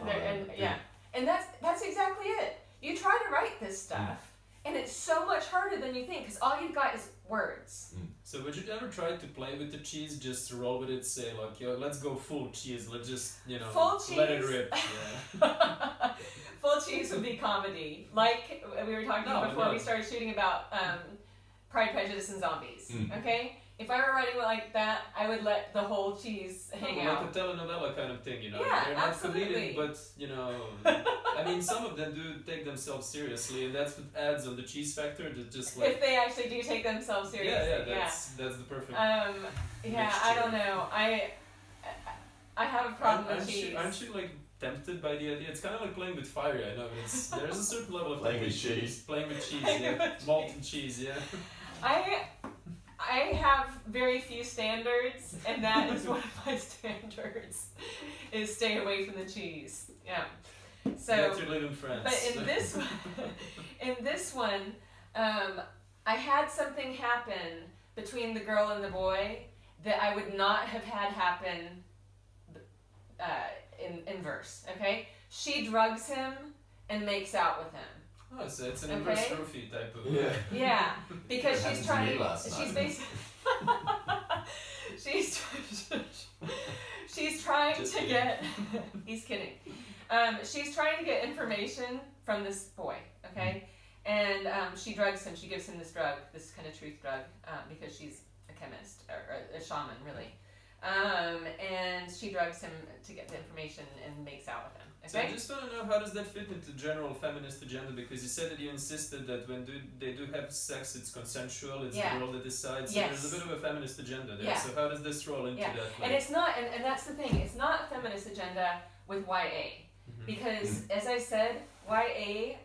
and that's exactly it. You try to write this stuff, and it's so much harder than you think because all you've got is words. So would you ever try to play with the cheese, just roll with it, say like, yo, let's go full cheese, let's just, full cheese. Let it rip. Yeah. Full cheese would be comedy, like we were talking before we started shooting about Pride, Prejudice, and Zombies. Okay, if I were writing like that, I would let the whole cheese hang out. Like a telenovela kind of thing, Yeah, They're not absolutely. comedic, but I mean, some of them do take themselves seriously, and that's what adds on the cheese factor. That just like if they actually do take themselves seriously. That's the perfect. I don't know. I have a problem with cheese. Aren't you like tempted by the idea? It's kind of like playing with fire, I know, but there's a certain level of playing with cheese. Playing with cheese, yeah. Molten cheese, yeah. I have very few standards, and that is one of my standards, is stay away from the cheese. Yeah. So, you live in France. But in this one, I had something happen between the girl and the boy that I would not have had happen in verse. Okay, she drugs him and makes out with him. Oh, so it's an inverse trophy type of... Yeah, because she's trying... She's basically... she's trying to get... He's kidding. She's trying to get information from this boy, okay? And she drugs him. She gives him this drug, this kind of truth drug, because she's a chemist, or a shaman, really. And she drugs him to get the information and makes out with him. Okay? So I just want to know, how does that fit into general feminist agenda? Because you said that you insisted that when they do have sex, it's consensual, it's the girl that decides. So there's a bit of a feminist agenda there. So how does this roll into that? And it's not, and that's the thing, it's not a feminist agenda with YA. Because, as I said, YA,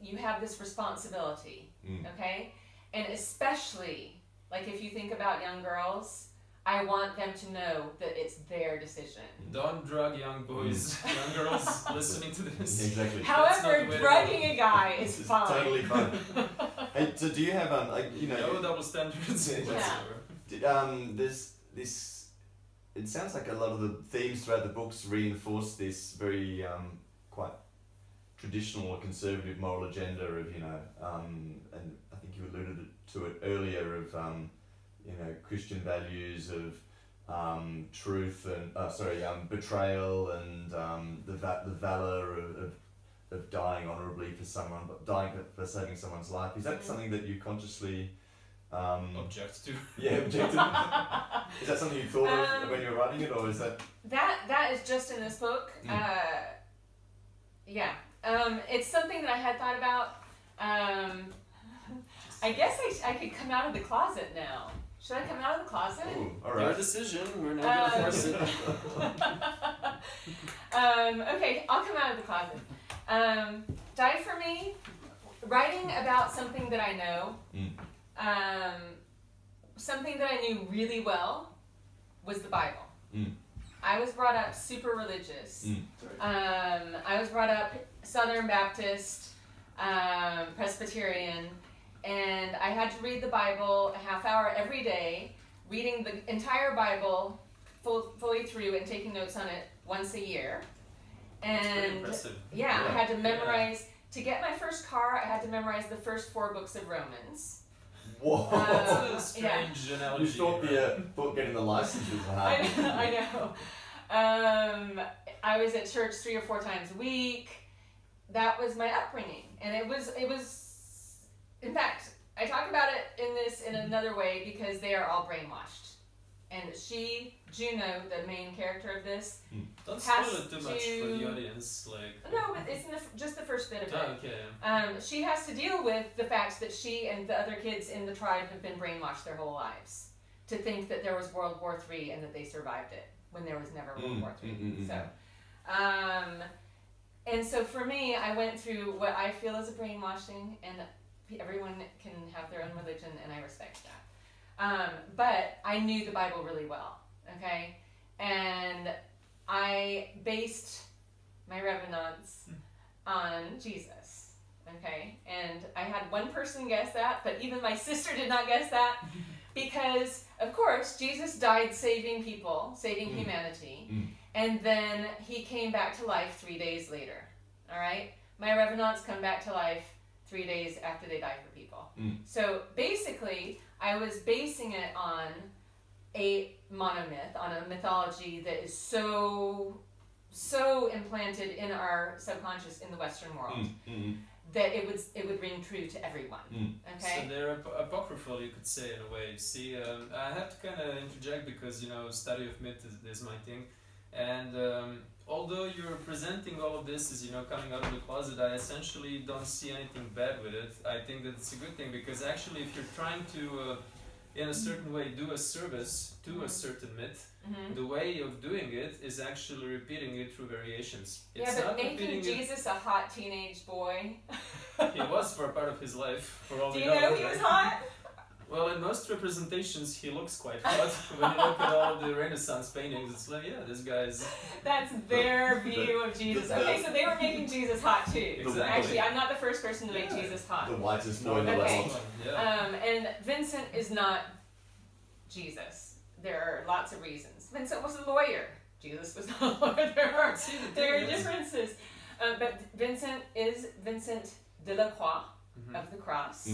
you have this responsibility, okay? And especially, like if you think about young girls, I want them to know that it's their decision. Don't drug young boys, young girls listening to this. Exactly. However, drugging a guy is fine. Totally fine. Hey, so do you have no double standards. There's this. It sounds like a lot of the themes throughout the books reinforce this very quite traditional or conservative moral agenda of and I think you alluded to it earlier of Christian values of truth and betrayal and the valor of dying honorably for someone, but dying for saving someone's life. Is that something that you consciously object to? Yeah, object to. Is that something you thought of when you were writing it, or is that? That is just in this book. It's something that I had thought about. I guess I could come out of the closet now. Should I come out of the closet? Ooh, all right. Your decision. We're not going to force it. Okay, I'll come out of the closet. Die for me. Writing about something that I know, something that I knew really well, was the Bible. I was brought up super religious. I was brought up Southern Baptist, Presbyterian. And I had to read the Bible a half hour every day, reading the entire Bible fully through and taking notes on it once a year. And that's pretty impressive. I had to memorize, to get my first car, I had to memorize the first 4 books of Romans. Whoa! That's a strange analogy. You thought getting the license was hard. I know. I was at church 3 or 4 times a week. That was my upbringing. And it was in fact, I talk about it in another way because they are all brainwashed. And Juno, the main character of this, don't spoil it too much for the audience. No, but it's just the first bit of it. Okay. She has to deal with the fact that she and the other kids in the tribe have been brainwashed their whole lives to think that there was World War III and that they survived it when there was never World War III. And so for me, I went through what I feel is a brainwashing, and everyone can have their own religion, and I respect that. But I knew the Bible really well, okay? And I based my revenants on Jesus, okay? And I had one person guess that, but even my sister did not guess that, because, of course, Jesus died saving people, saving humanity, and then he came back to life 3 days later, all right? My revenants come back to life 3 days after they die for people. So basically, I was basing it on a monomyth, on a mythology that is so implanted in our subconscious in the Western world that it would ring true to everyone. Okay. So they're apocryphal, you could say, in a way. See, I have to kind of interject because study of myth is my thing, and although you're presenting all of this as coming out of the closet, I essentially don't see anything bad with it. I think that it's a good thing because actually, if you're trying to in a certain way do a service to a certain myth, the way of doing it is actually repeating it through variations. It's but making Jesus a hot teenage boy. He was for a part of his life. For all Do you know he was hot? Well, in most representations, he looks quite hot. When you look at all the Renaissance paintings, it's like, yeah, this guy's... That's their view of Jesus. Okay, so they were making Jesus hot too. Exactly. Actually, I'm not the first person to make Jesus hot. The whitest boy in the world. And Vincent is not Jesus. There are lots of reasons. Vincent was a lawyer. Jesus was not a lawyer. There are differences. But Vincent is Vincent de la Croix, of the cross.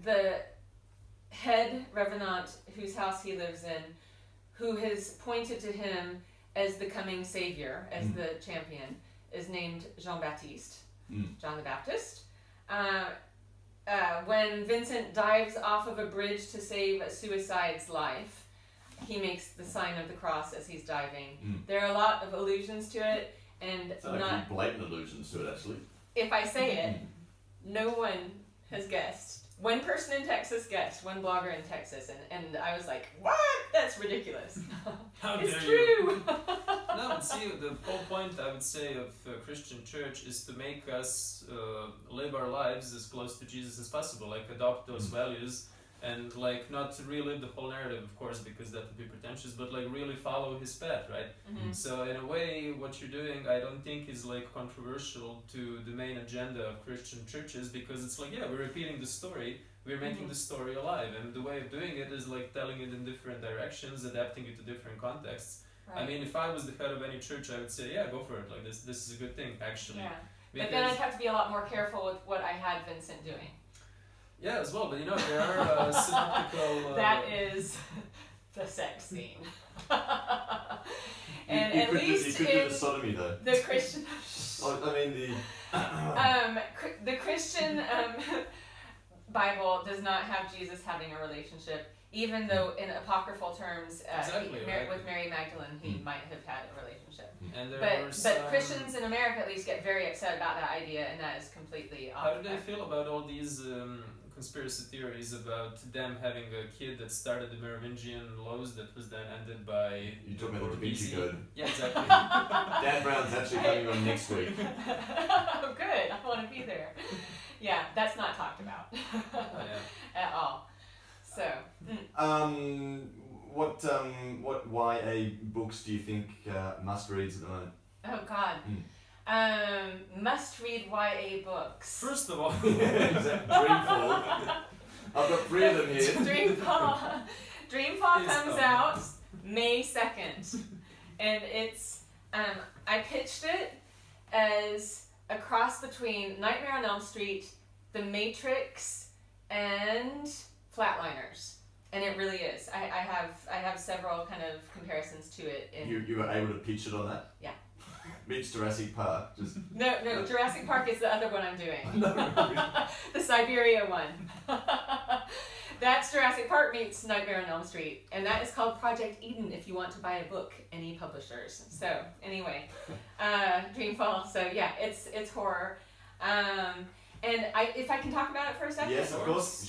The head revenant whose house he lives in, who has pointed to him as the coming savior, as the champion, is named Jean-Baptiste, John the Baptist. When Vincent dives off of a bridge to save a suicide's life, he makes the sign of the cross as he's diving. There are a lot of allusions to it, and not blatant allusions to it, actually. If I say it, no one has guessed. One person in Texas guessed, one blogger in Texas, and I was like, what? That's ridiculous. How it's dare true. You? No, but see, the whole point, I would say, of Christian church is to make us live our lives as close to Jesus as possible, like adopt those values, and like not relive the whole narrative, of course, because that would be pretentious, but like really follow his path, right? So in a way, what you're doing, I don't think is like controversial to the main agenda of Christian churches, because it's like, yeah, we're repeating the story, we're making the story alive, and the way of doing it is like telling it in different directions, adapting it to different contexts. Right. I mean, if I was the head of any church, I would say, yeah, go for it, like this is a good thing, actually. Yeah. But then I'd have to be a lot more careful with what I had Vincent doing. Yeah, as well, but you know, there are synoptical... That is the sex scene. And at least you could do the sodomy, though. The Christian... the Christian Bible does not have Jesus having a relationship, even though in apocryphal terms, with Mary Magdalene, he might have had a relationship. And but Christians in America at least get very upset about that idea, and that is completely off. How do they feel about all these conspiracy theories about them having a kid that started the Merovingian laws that was then ended by... You're talking about the Da Vinci Code. Yeah, exactly. Dan Brown's actually coming on next week. Oh, good. I want to be there. Yeah, that's not talked about at all. So... What YA books do you think must-reads at the moment? Oh, God. Must-read YA books. First of all... Dreamfall. I've got 3 of them here. Dreamfall comes out May 2nd. And it's... I pitched it as a cross between Nightmare on Elm Street, The Matrix, and Flatliners. And it really is. I have several kind of comparisons to it. You were able to pitch it on that? Yeah. Meets Jurassic Park. No, Jurassic Park is the other one I'm doing. The Siberia one. That's Jurassic Park meets Nightmare on Elm Street. And that is called Project Eden if you want to buy a book, any publishers. So, anyway, Dreamfall. So, yeah, it's horror. And if I can talk about it for a second? Yes, of course.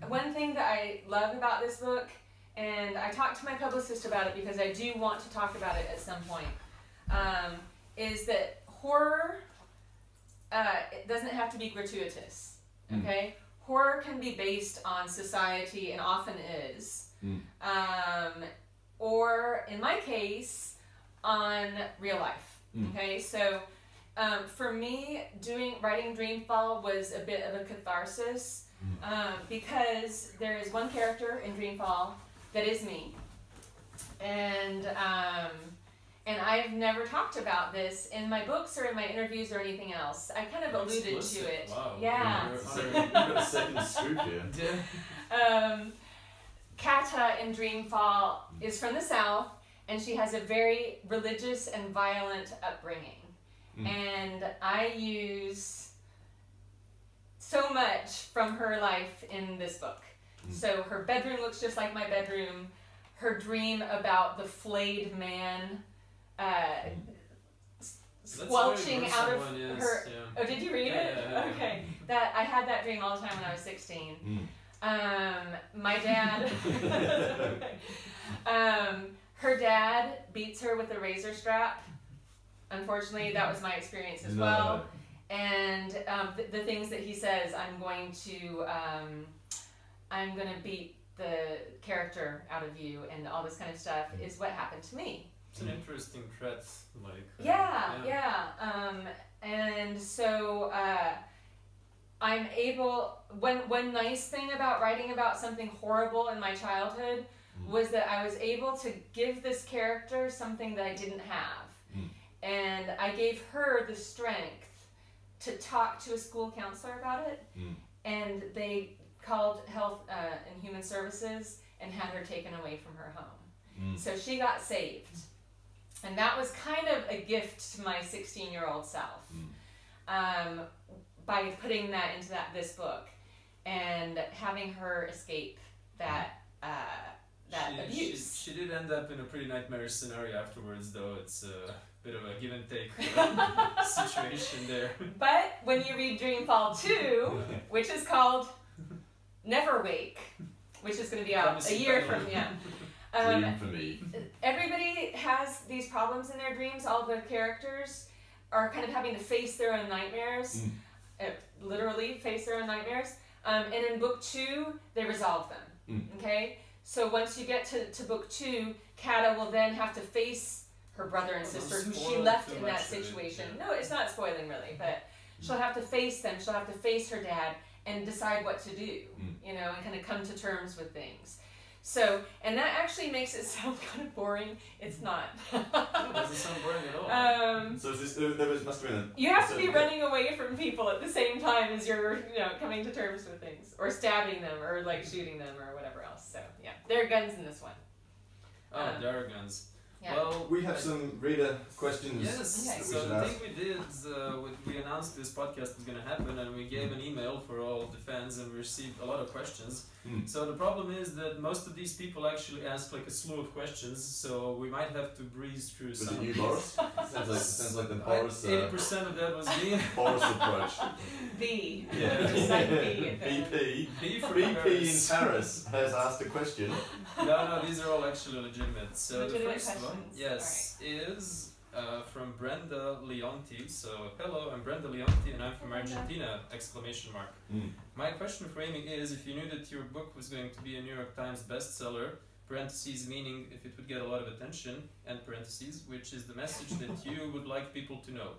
One thing that I love about this book, and I talked to my publicist about it because I do want to talk about it at some point, is that horror it doesn't have to be gratuitous, okay? Horror can be based on society, and often is, or, in my case, on real life, okay? So... for me, writing Dreamfall was a bit of a catharsis because there is one character in Dreamfall that is me, and I've never talked about this in my books or in my interviews or anything else. I kind of alluded to it. Wow. Yeah. You've got a second scoop here. Kata in Dreamfall is from the South, and she has a very religious and violent upbringing. And I use so much from her life in this book. So her bedroom looks just like my bedroom. Her dream about the flayed man squelching out of her... Yeah. Oh, did you read it? Yeah. Okay. I had that dream all the time when I was 16. My dad, her dad beats her with a razor strap. Unfortunately, that was my experience as well. And the things that he says, I'm going to beat the character out of you, and all this kind of stuff is what happened to me. It's an interesting threat, like. And so I'm able. One nice thing about writing about something horrible in my childhood was that I was able to give this character something that I didn't have, and I gave her the strength to talk to a school counselor about it, and they called Health and Human Services and had her taken away from her home. So she got saved. And that was kind of a gift to my 16-year-old self, by putting that into this book and having her escape that abuse. She did end up in a pretty nightmarish scenario afterwards, though. It's a bit of a give and take situation there. But when you read Dreamfall 2, which is called Never Wake, which is going to be out a year from Dream for me. Everybody has these problems in their dreams. All the characters are kind of having to face their own nightmares, literally face their own nightmares. And in book 2, they resolve them. Okay, so once you get to book 2, Kata will then have to face her brother and sister who she left in that situation. No, it's not spoiling really, but she'll have to face them. She'll have to face her dad and decide what to do, and kind of come to terms with things. So, and that actually makes it sound kind of boring. It's not. It doesn't sound boring at all. So must have been you have to be running away from people at the same time as you're, coming to terms with things, or stabbing them, or like shooting them, or whatever else. So yeah, there are guns in this one. Oh, there are guns. Yeah. Well, we have some reader questions. Yes, okay. so the thing we did, we announced this podcast was going to happen, and we gave an email for all of the fans, and we received a lot of questions. So the problem is that most of these people actually ask like a slew of questions, so we might have to breeze through some. Was it you, Boris? sounds like the Boris. 80% of that was me. Boris approach. B. Yeah. Just like B. BP in Paris has asked a question. No, these are all actually legitimate. So Legitimate the first one, questions. is from Brenda Leonti. So hello, I'm Brenda Leonti, and I'm from Argentina! ! My question for Amy is: if you knew that your book was going to be a New York Times bestseller, parentheses meaning if it would get a lot of attention, and parentheses, which is the message that you would like people to know.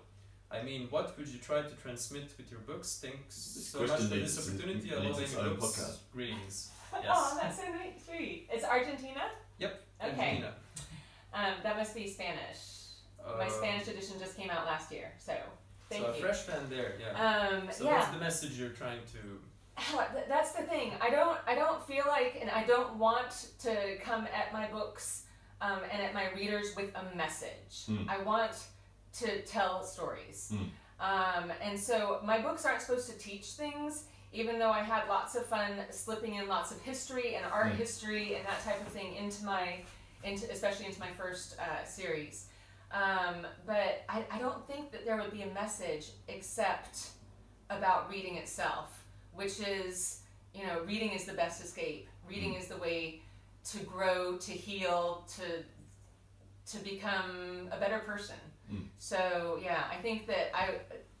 I mean, what would you try to transmit with your books? Thanks so much for this opportunity. I love Amy Books. Podcast. Greetings. Yes. Oh, that's so sweet. It's Argentina? Yep. Okay. Argentina. That must be Spanish. My Spanish edition just came out last year, so thank you. So a fresh fan there, yeah. So what's the message you're trying to... That's the thing. I don't feel like, and I don't want to come at my books and at my readers with a message. I want to tell stories. And so my books aren't supposed to teach things, even though I had lots of fun slipping in lots of history and art history and that type of thing especially into my first series. But I don't think that there would be a message except about reading itself, which is, reading is the best escape. Reading is the way to grow, to heal, to become a better person. So yeah, I think that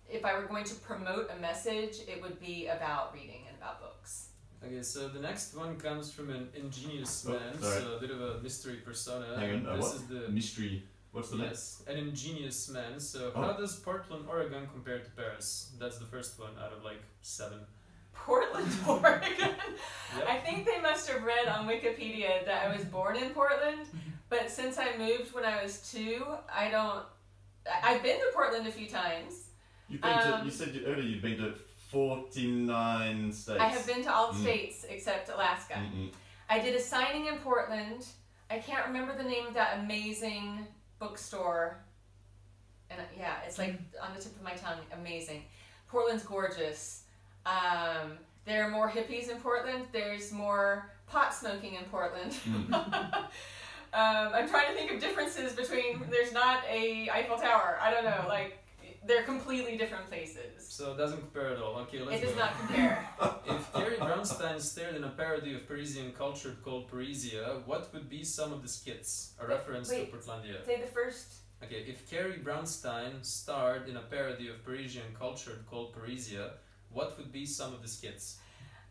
if I were going to promote a message, it would be about reading and about books. Okay, so the next one comes from an ingenious man, so a bit of a mystery persona. Hang on, this is the mystery. What's the name? Yes, an ingenious man. So how does Portland, Oregon compare to Paris? That's the first one out of like 7. Portland, Oregon? Yep. I think they must have read on Wikipedia that I was born in Portland, but since I moved when I was 2, I've been to Portland a few times. You've been to, you said earlier you'd been to 49 states. I have been to all the states except Alaska. I did a signing in Portland. I can't remember the name of that amazing bookstore. And yeah, it's like on the tip of my tongue, amazing. Portland's gorgeous. There are more hippies in Portland. There's more pot smoking in Portland. I'm trying to think of differences between, there's not a Eiffel Tower. I don't know, like, they're completely different places. So it doesn't compare at all. Okay, let's It does go. not compare. If Carrie Brownstein stared in a parody of Parisian culture called Parisia, what would be some of the skits? A reference to Portlandia. Say the first. Okay, if Carrie Brownstein starred in a parody of Parisian culture called Parisia, what would be some of the skits?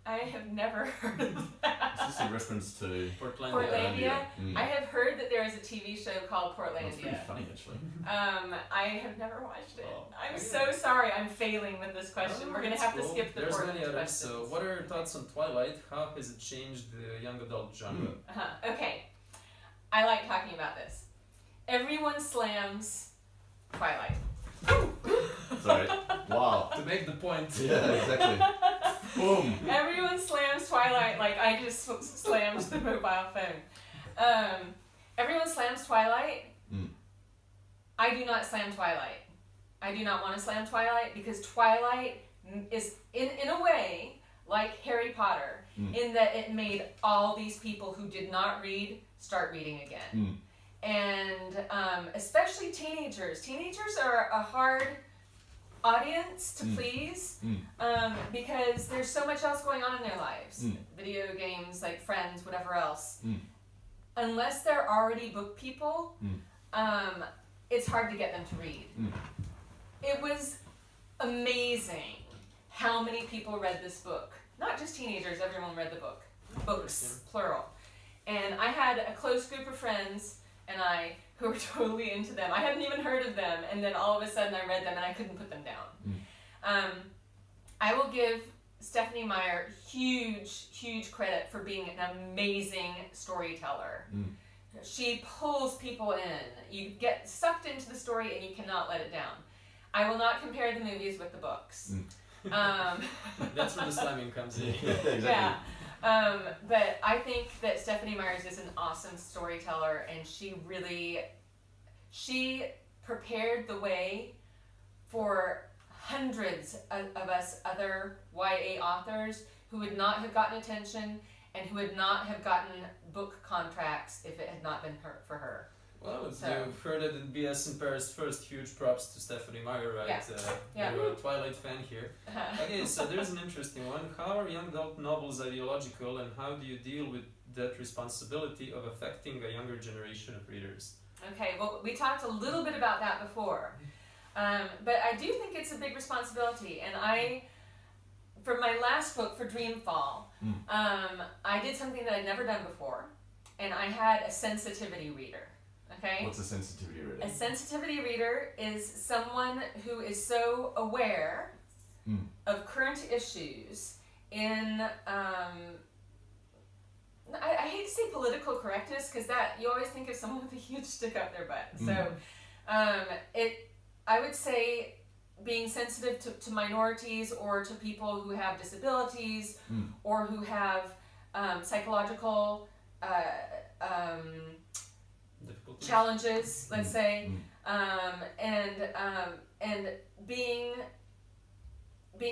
I have never heard of that. Is this a reference to Portlandia? I have heard that there is a TV show called Portlandia. That's pretty funny, actually. I have never watched it. Oh. I'm so sorry. I'm failing with this question. We're going to have to skip the There's many Portland others. questions. So, what are your thoughts on Twilight? How has it changed the young adult genre? Okay. I like talking about this. Everyone slams Twilight. Sorry. Wow. To make the point. Yeah, exactly. Boom. Everyone slams Twilight like I just slammed the mobile phone. Everyone slams Twilight. I do not slam Twilight. I do not want to slam Twilight because Twilight is, in a way, like Harry Potter, in that it made all these people who did not read start reading again. And especially teenagers. Teenagers are a hard audience to please because there's so much else going on in their lives. Video games, like Friends, whatever else. Unless they're already book people, it's hard to get them to read. It was amazing how many people read this book. Not just teenagers, everyone read the book. Books, plural. And I had a close group of friends and I who were totally into them. I hadn't even heard of them, and then all of a sudden I read them and I couldn't put them down. I will give Stephanie Meyer huge credit for being an amazing storyteller. She pulls people in. You get sucked into the story and you cannot let it down. I will not compare the movies with the books. That's where the slamming comes in. Exactly. Yeah. But I think that Stephanie Myers is an awesome storyteller, and she prepared the way for hundreds of us other YA authors who would not have gotten attention and who would not have gotten book contracts if it had not been for her. Well, you've heard it in BS in Paris first. Huge props to Stephanie Meyer, right? You're a Twilight fan here. Okay, so there's an interesting one. How are young adult novels ideological, and how do you deal with that responsibility of affecting a younger generation of readers? Okay, well, we talked a little bit about that before. But I do think it's a big responsibility. And for my last book, for Dreamfall, I did something that I'd never done before. And I had a sensitivity reader. Okay? What's a sensitivity reader? A sensitivity reader is someone who is so aware of current issues in, I hate to say political correctness, because that, you always think of someone with a huge stick up their butt. So, I would say being sensitive to minorities or to people who have disabilities or who have psychological challenges, let's say, and being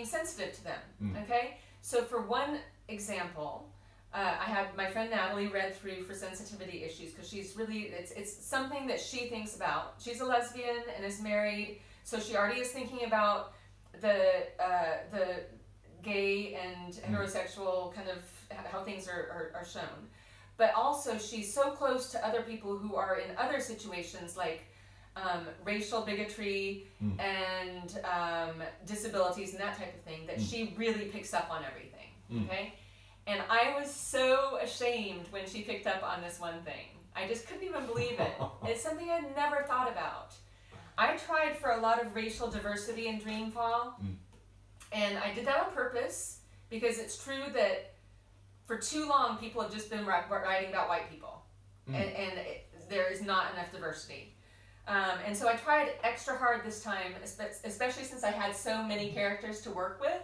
sensitive to them. Okay, so for one example, I had my friend Natalie read through for sensitivity issues because she's really it's something that she thinks about. She's a lesbian and is married, so she already is thinking about the gay and heterosexual kind of how things are shown. But also, she's so close to other people who are in other situations like racial bigotry and disabilities and that type of thing that she really picks up on everything, okay? And I was so ashamed when she picked up on this one thing. I just couldn't even believe it. It's something I'd never thought about. I tried for a lot of racial diversity in Dreamfall, and I did that on purpose because it's true that for too long, people have just been writing about white people, and there is not enough diversity. And so I tried extra hard this time, especially since I had so many characters to work with,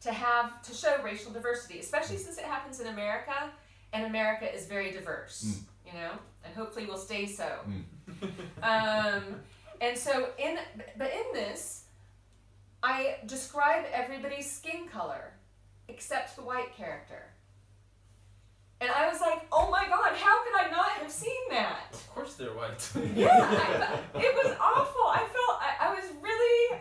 to show racial diversity, especially since it happens in America, and America is very diverse, you know, and hopefully will stay so. And so, in this, I describe everybody's skin color except the white character. And I was like, oh my God, how could I not have seen that? Of course they're white. Yeah, it was awful. I was really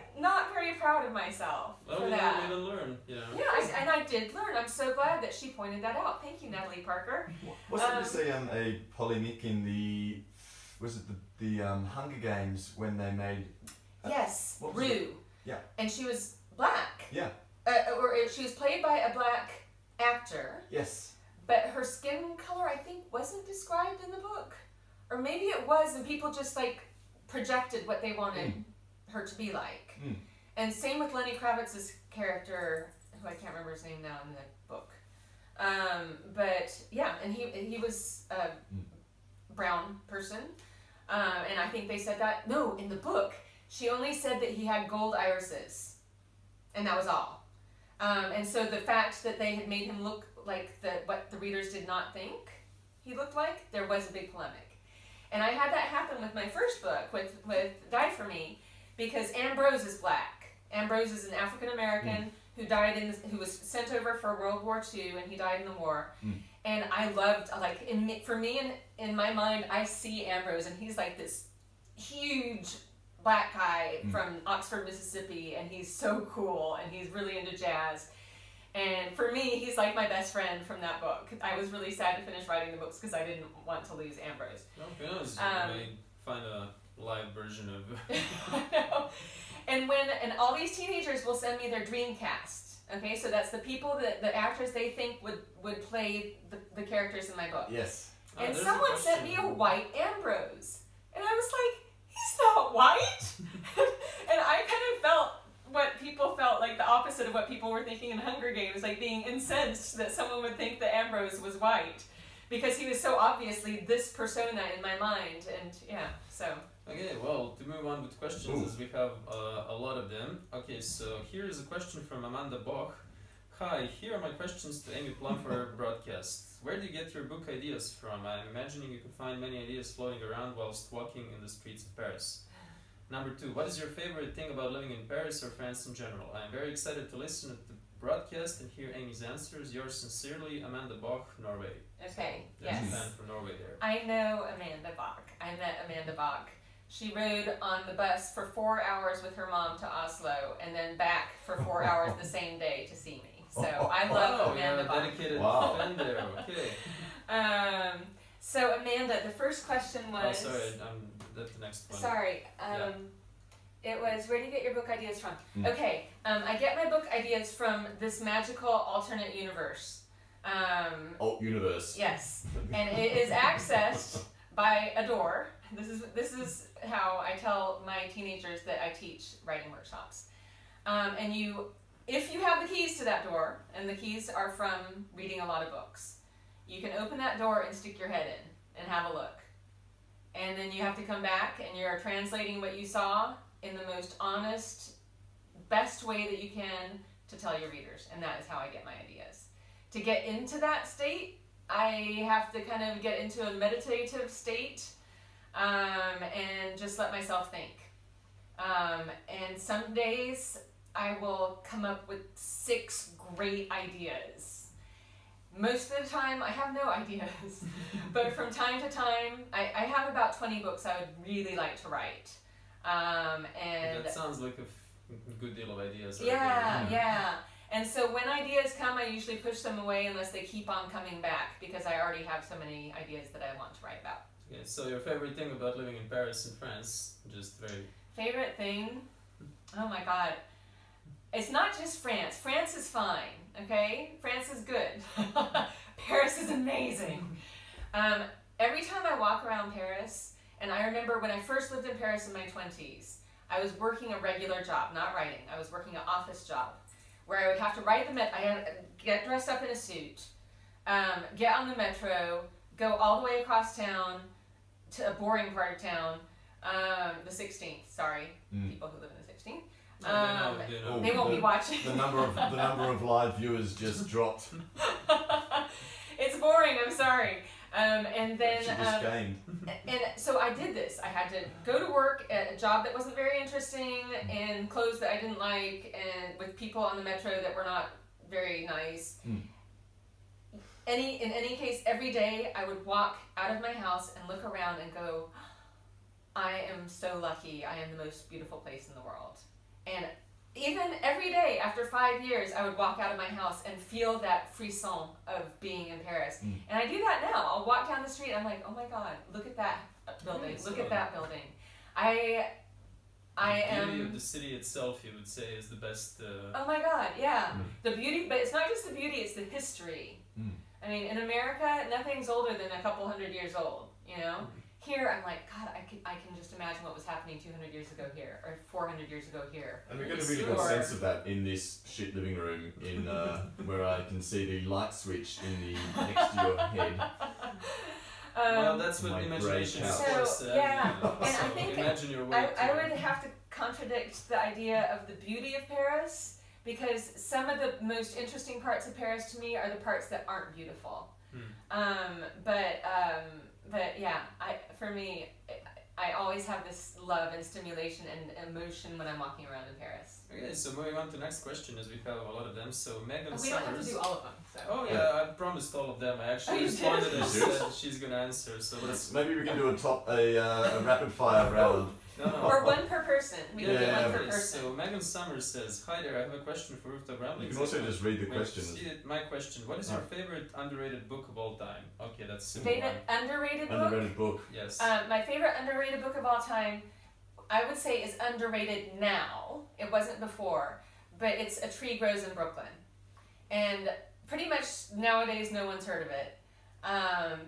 myself well, for that. You didn't learn, you know. Yeah, and I did learn. I'm so glad that she pointed that out. Thank you, Natalie Parker. Wasn't this a polemic in the, was it the Hunger Games when they made... Yes, Rue. Yeah. And she was black. Yeah. She was played by a black actor. Yes. But her skin color, I think, wasn't described in the book. Or maybe it was, and people just, like, projected what they wanted her to be like. And same with Lenny Kravitz's character, who I can't remember his name now in the book. But, yeah, and he was a brown person. And I think they said that. No, in the book, she only said that he had gold irises. And that was all. And so the fact that they had made him look like what the readers did not think he looked like, there was a big polemic. And I had that happen with my first book, with Die For Me, because Ambrose is black. Ambrose is an African American who was sent over for World War II, and he died in the war. And I loved, like, for me, in my mind, I see Ambrose, and he's like this huge black guy from Oxford, Mississippi, and he's so cool, and he's really into jazz. And for me, he's like my best friend from that book. I was really sad to finish writing the books because I didn't want to lose Ambrose. Okay, maybe find a live version of... I know. And all these teenagers will send me their dream cast. Okay, so that's the people the actors they think would play the characters in my book. Yes. And someone sent me a white Ambrose. And I was like, he's not white? And I kind of felt what people felt, like the opposite of what people were thinking in Hunger Games, like being incensed that someone would think that Ambrose was white. Because he was so obviously this persona in my mind, and yeah, so... Okay, well, to move on with questions, as we have a lot of them. Okay, so here is a question from Amanda Boch. Hi, here are my questions to Amy Plum for her broadcast. Where do you get your book ideas from? I'm imagining you can find many ideas floating around whilst walking in the streets of Paris. Number 2, what is your favorite thing about living in Paris or France in general? I am very excited to listen to the broadcast and hear Amy's answers. Yours sincerely, Amanda Boch, Norway. Okay, There's yes. a fan from Norway there. I know Amanda Boch. I met Amanda Boch. She rode on the bus for 4 hours with her mom to Oslo and then back for 4 hours the same day to see me. So I love Amanda Boch. Dedicated fan there, okay. So Amanda, the first question was... Oh, sorry, that's the next one. Sorry. It was, where do you get your book ideas from? Okay, I get my book ideas from this magical alternate universe. Universe. Yes, and it is accessed by a door. This is how I tell my teenagers that I teach writing workshops. And if you have the keys to that door, and the keys are from reading a lot of books, you can open that door and stick your head in and have a look. And then you have to come back and you're translating what you saw in the most honest, best way that you can to tell your readers. And that is how I get my ideas. To get into that state, I have to kind of get into a meditative state and just let myself think. And some days I will come up with 6 great ideas. Most of the time I have no ideas, but from time to time, I have about 20 books I would really like to write. And that sounds like a good deal of ideas. Yeah. And so when ideas come, I usually push them away unless they keep on coming back because I already have so many ideas that I want to write about. Okay, so your favorite thing about living in Paris and France, just very... Favorite thing? Oh my God. It's not just France. France is fine, okay? France is good. Paris is amazing. Every time I walk around Paris, and I remember when I first lived in Paris in my 20s, I was working a regular job, not writing. I was working an office job where I would have to write get dressed up in a suit, get on the metro, go all the way across town to a boring part of town, the 16th, sorry, people who live in the 16th. They won't be watching. The number of live viewers just dropped. It's boring, I'm sorry. And then and so I did this. I had to go to work at a job that wasn't very interesting and clothes that I didn't like and with people on the metro that were not very nice. In any case, every day I would walk out of my house and look around and go, I am so lucky. I am the most beautiful place in the world. And even every day after 5 years, I would walk out of my house and feel that frisson of being in Paris. And I do that now. I'll walk down the street, I'm like, oh my God, look at that building, look at that building. The beauty of the city itself, you would say, is the best. Oh my God, yeah. The beauty, but it's not just the beauty, it's the history. I mean, in America, nothing's older than a couple hundred years old, you know? Here, I'm like, God, I can just imagine what was happening 200 years ago here, or 400 years ago here. And we get a really good sense of that in this shit living room, in where I can see the light switch in the next to your head. Well, that's what imagination is. So, yeah, and I think I would have to contradict the idea of the beauty of Paris, because some of the most interesting parts of Paris to me are the parts that aren't beautiful. But yeah, for me, I always have this love and stimulation and emotion when I'm walking around in Paris. Okay, so moving on to the next question, as we have a lot of them. So Megan we Summers. don't have to do all of them. So. Oh yeah, I promised all of them. I actually responded and said she's gonna answer. So let's. Maybe we can do a rapid fire round. No. Or one per person. We can do one per person. So Megan Summers says, "Hi there, I have a question for Ruth Bramley." You can also just read the question. My question: what is your favorite underrated book of all time? Okay, that's simple. Favorite underrated book? Underrated book. Yes. My favorite underrated book of all time, I would say, is underrated now. It wasn't before, but it's A Tree Grows in Brooklyn, and pretty much nowadays no one's heard of it.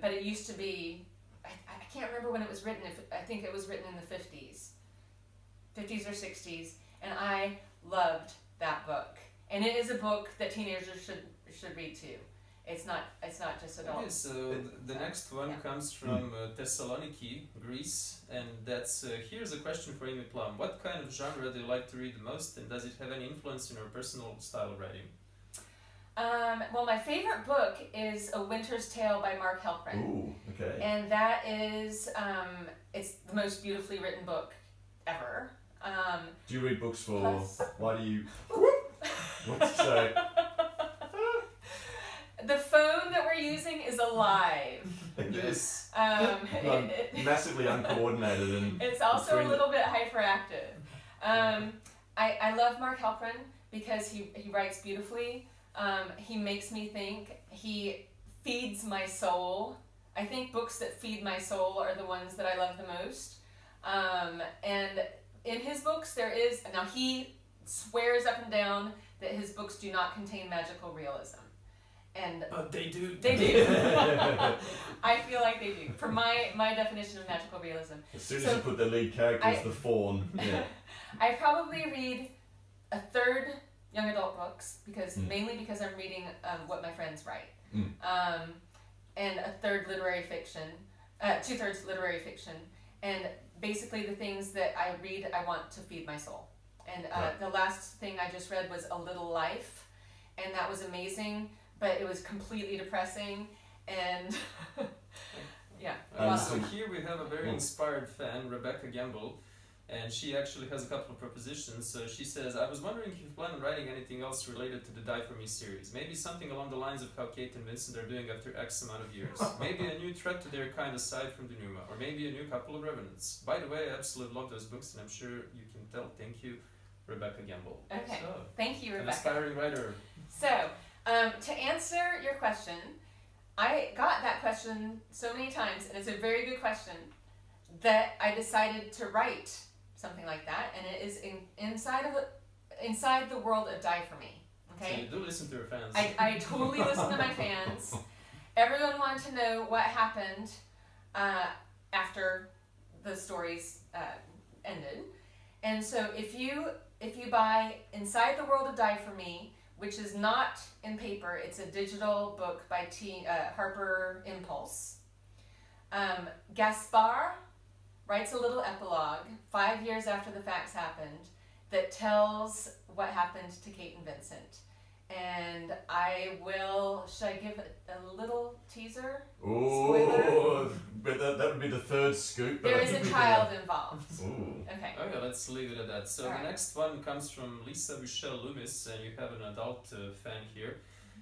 But it used to be. I can't remember when it was written. I think it was written in the 50s or 60s, and I loved that book. And it is a book that teenagers should read too. It's not just adults. Okay, so the next one comes from Thessaloniki, Greece, and that's here's a question for Amy Plum. What kind of genre do you like to read the most, and does it have any influence in your personal style of writing? Well, my favorite book is A Winter's Tale by Mark Helprin. Ooh, okay. And that is, it's the most beautifully written book ever. Do you read books for, why do you, sorry. The phone that we're using is alive. Yes. Massively uncoordinated. And it's also a little bit hyperactive. I love Mark Helprin because he writes beautifully. He makes me think. He feeds my soul. I think books that feed my soul are the ones that I love the most. And in his books there is, now he swears up and down that his books do not contain magical realism. And they do. They do. I feel like they do. For my definition of magical realism. As soon as you put the lead character as the fawn. Yeah. I probably read a third young adult books, mainly because I'm reading what my friends write. And a third literary fiction, 2/3 literary fiction. And basically the things that I read, I want to feed my soul. And the last thing I just read was A Little Life, and that was amazing, but it was completely depressing, and yeah. So here we have a very inspired fan, Rebecca Gamble, and she actually has a couple of propositions. So she says, I was wondering if you plan on writing anything else related to the Die For Me series. Maybe something along the lines of how Kate and Vincent are doing after X amount of years. Maybe a new threat to their kind aside from the Numa, or maybe a new couple of Revenants. By the way, I absolutely love those books, and I'm sure you can tell. Thank you, Rebecca Gamble. Okay, thank you, Rebecca. An aspiring writer. So, to answer your question, I got that question so many times, and it's a very good question, that I decided to write something like that, and it is inside the world of Die For Me. Okay. So you do listen to your fans. I totally listen to my fans. Everyone wanted to know what happened after the stories ended, and so if you buy Inside the World of Die For Me, which is not in paper, it's a digital book by Harper Impulse. Gaspar writes a little epilogue 5 years after the facts happened that tells what happened to Kate and Vincent. And should I give a little teaser? Oh, but that would be the third scoop. There is a child involved. Ooh. Okay. Okay, let's leave it at that. So the next one comes from Lisa Michelle Loomis, and you have an adult fan here.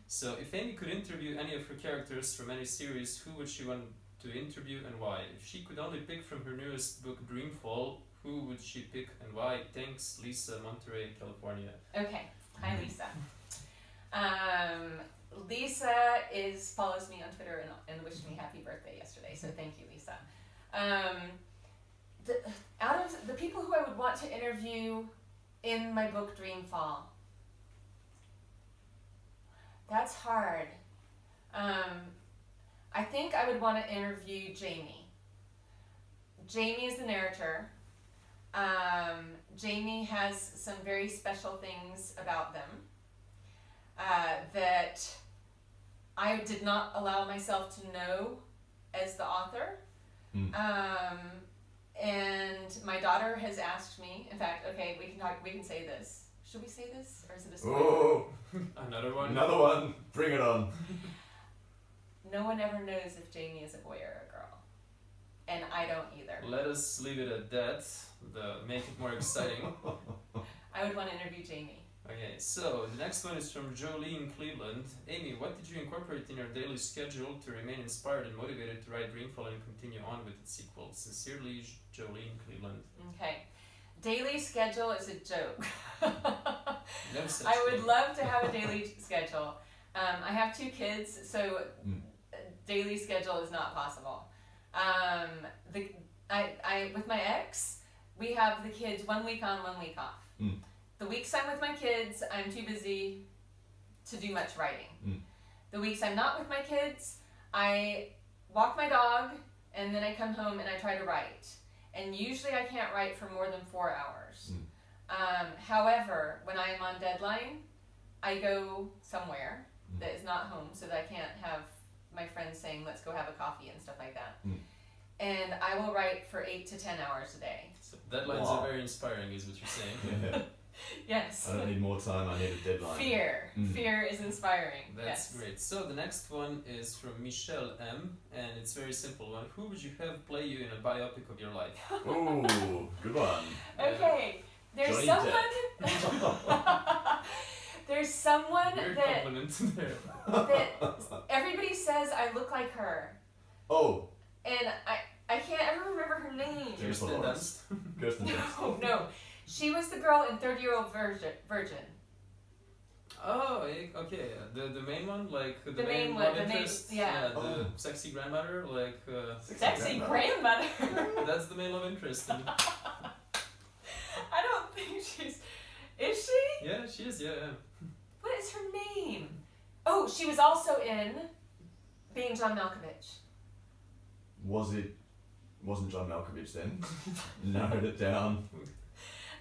So if Amy could interview any of her characters from any series, who would she want to interview and why? If she could only pick from her newest book, Dreamfall, who would she pick and why? Thanks, Lisa, Monterey, California. Okay. Hi, Lisa. Lisa follows me on Twitter and wished me happy birthday yesterday, so thank you, Lisa. Out of the people who I would want to interview in my book Dreamfall, that's hard. I think I would want to interview Jamie. Jamie is the narrator. Jamie has some very special things about them that I did not allow myself to know as the author. And my daughter has asked me, in fact, okay, we can say this. Should we say this, or is it a spoiler? Oh, another one. Another one. Bring it on. No one ever knows if Jamie is a boy or a girl, and I don't either. Let us leave it at that. Make it more exciting. I would want to interview Jamie. Okay, so the next one is from Jolene Cleveland. Amy, what did you incorporate in your daily schedule to remain inspired and motivated to write Dreamfall and continue on with its sequel? Sincerely, Jolene Cleveland. Okay. Daily schedule is a joke. No such I would thing. love to have a daily schedule. I have 2 kids, so daily schedule is not possible. With my ex, we have the kids 1 week on, 1 week off. The weeks I'm with my kids, I'm too busy to do much writing. The weeks I'm not with my kids, I walk my dog, and then I come home and I try to write. And usually I can't write for more than 4 hours. However, when I am on deadline, I go somewhere that is not home so that I can't have my friends saying, let's go have a coffee and stuff like that. And I will write for 8 to 10 hours a day. So deadlines are very inspiring, is what you're saying. Yeah. Yes. I don't need more time, I need a deadline. Fear is inspiring. That's great. So the next one is from Michelle M, and it's a very simple one. Who would you have play you in a biopic of your life? Ooh, good one. Okay, there's Johnny there's someone Weird that compliment there. everybody says I look like her, Oh, and I can't ever remember her name. Jennifer Kirsten Lawrence. Dunst. Kirsten Dunst. No, no, she was the girl in 30-Year-Old Virgin. Oh, okay. The main one, like the main one, love the main- interest, yeah. the sexy grandmother, like Sexy grandmother. that's the main love interest. I don't think she's. Is she? Yeah, she is. Yeah. What is her name? Oh, she was also in Being John Malkovich. Wasn't John Malkovich then? Narrowed it down.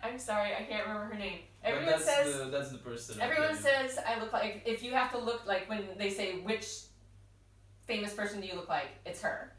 I'm sorry, I can't remember her name. But Everyone says. that's the person. Everyone says I look like. If you have to look like when they say which famous person do you look like, it's her.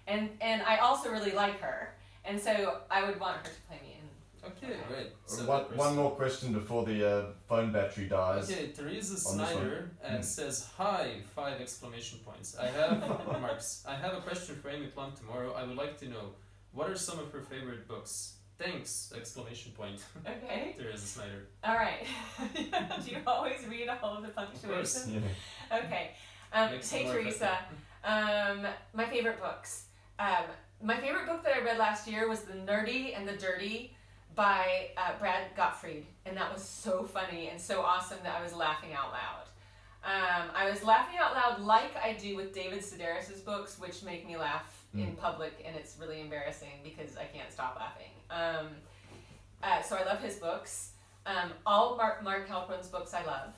And I also really like her, and so I would want her to play me in. Okay, great. So One more question before the phone battery dies. Okay, Teresa Snyder says, hi, 5 exclamation points. I have, marks. I have a question for Amy Plum tomorrow. I would like to know, what are some of her favorite books? Thanks, exclamation point. Okay. Teresa Snyder. All right. Do you always read all of the punctuation? Yeah. Okay. Makes Hey it more Teresa. My favorite books. My favorite book that I read last year was The Nerdy and the Dirty by Brad Gottfried, and that was so funny and so awesome that I was laughing out loud. I was laughing out loud like I do with David Sedaris' books, which make me laugh in public, and it's really embarrassing because I can't stop laughing. So I love his books. All Mark Halperin's books I love.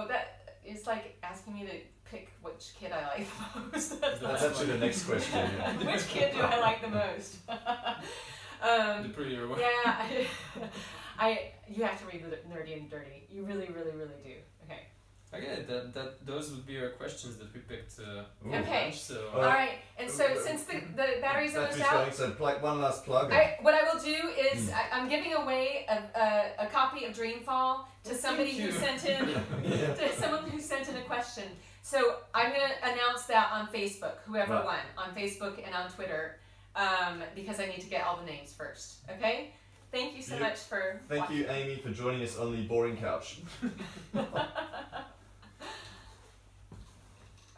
That is like asking me to pick which kid I like the most. That's actually the next question. Yeah. Which kid do I like the most? The prettier one. Yeah, you have to read The Nerdy and Dirty. You really, really, really do. Okay. Okay, those would be our questions that we picked. Okay. Bunch, so. All right. And so since the battery's almost out, so one last plug. what I will do is I'm giving away a copy of Dreamfall to somebody who sent in to someone who sent in a question. So I'm gonna announce that on Facebook, whoever won on Facebook and on Twitter, because I need to get all the names first. Okay. Thank you so much for. Thank you, Amy, for joining us on the boring couch.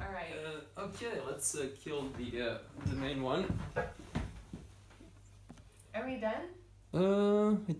All right. Okay, let's kill the main one. Are we done? I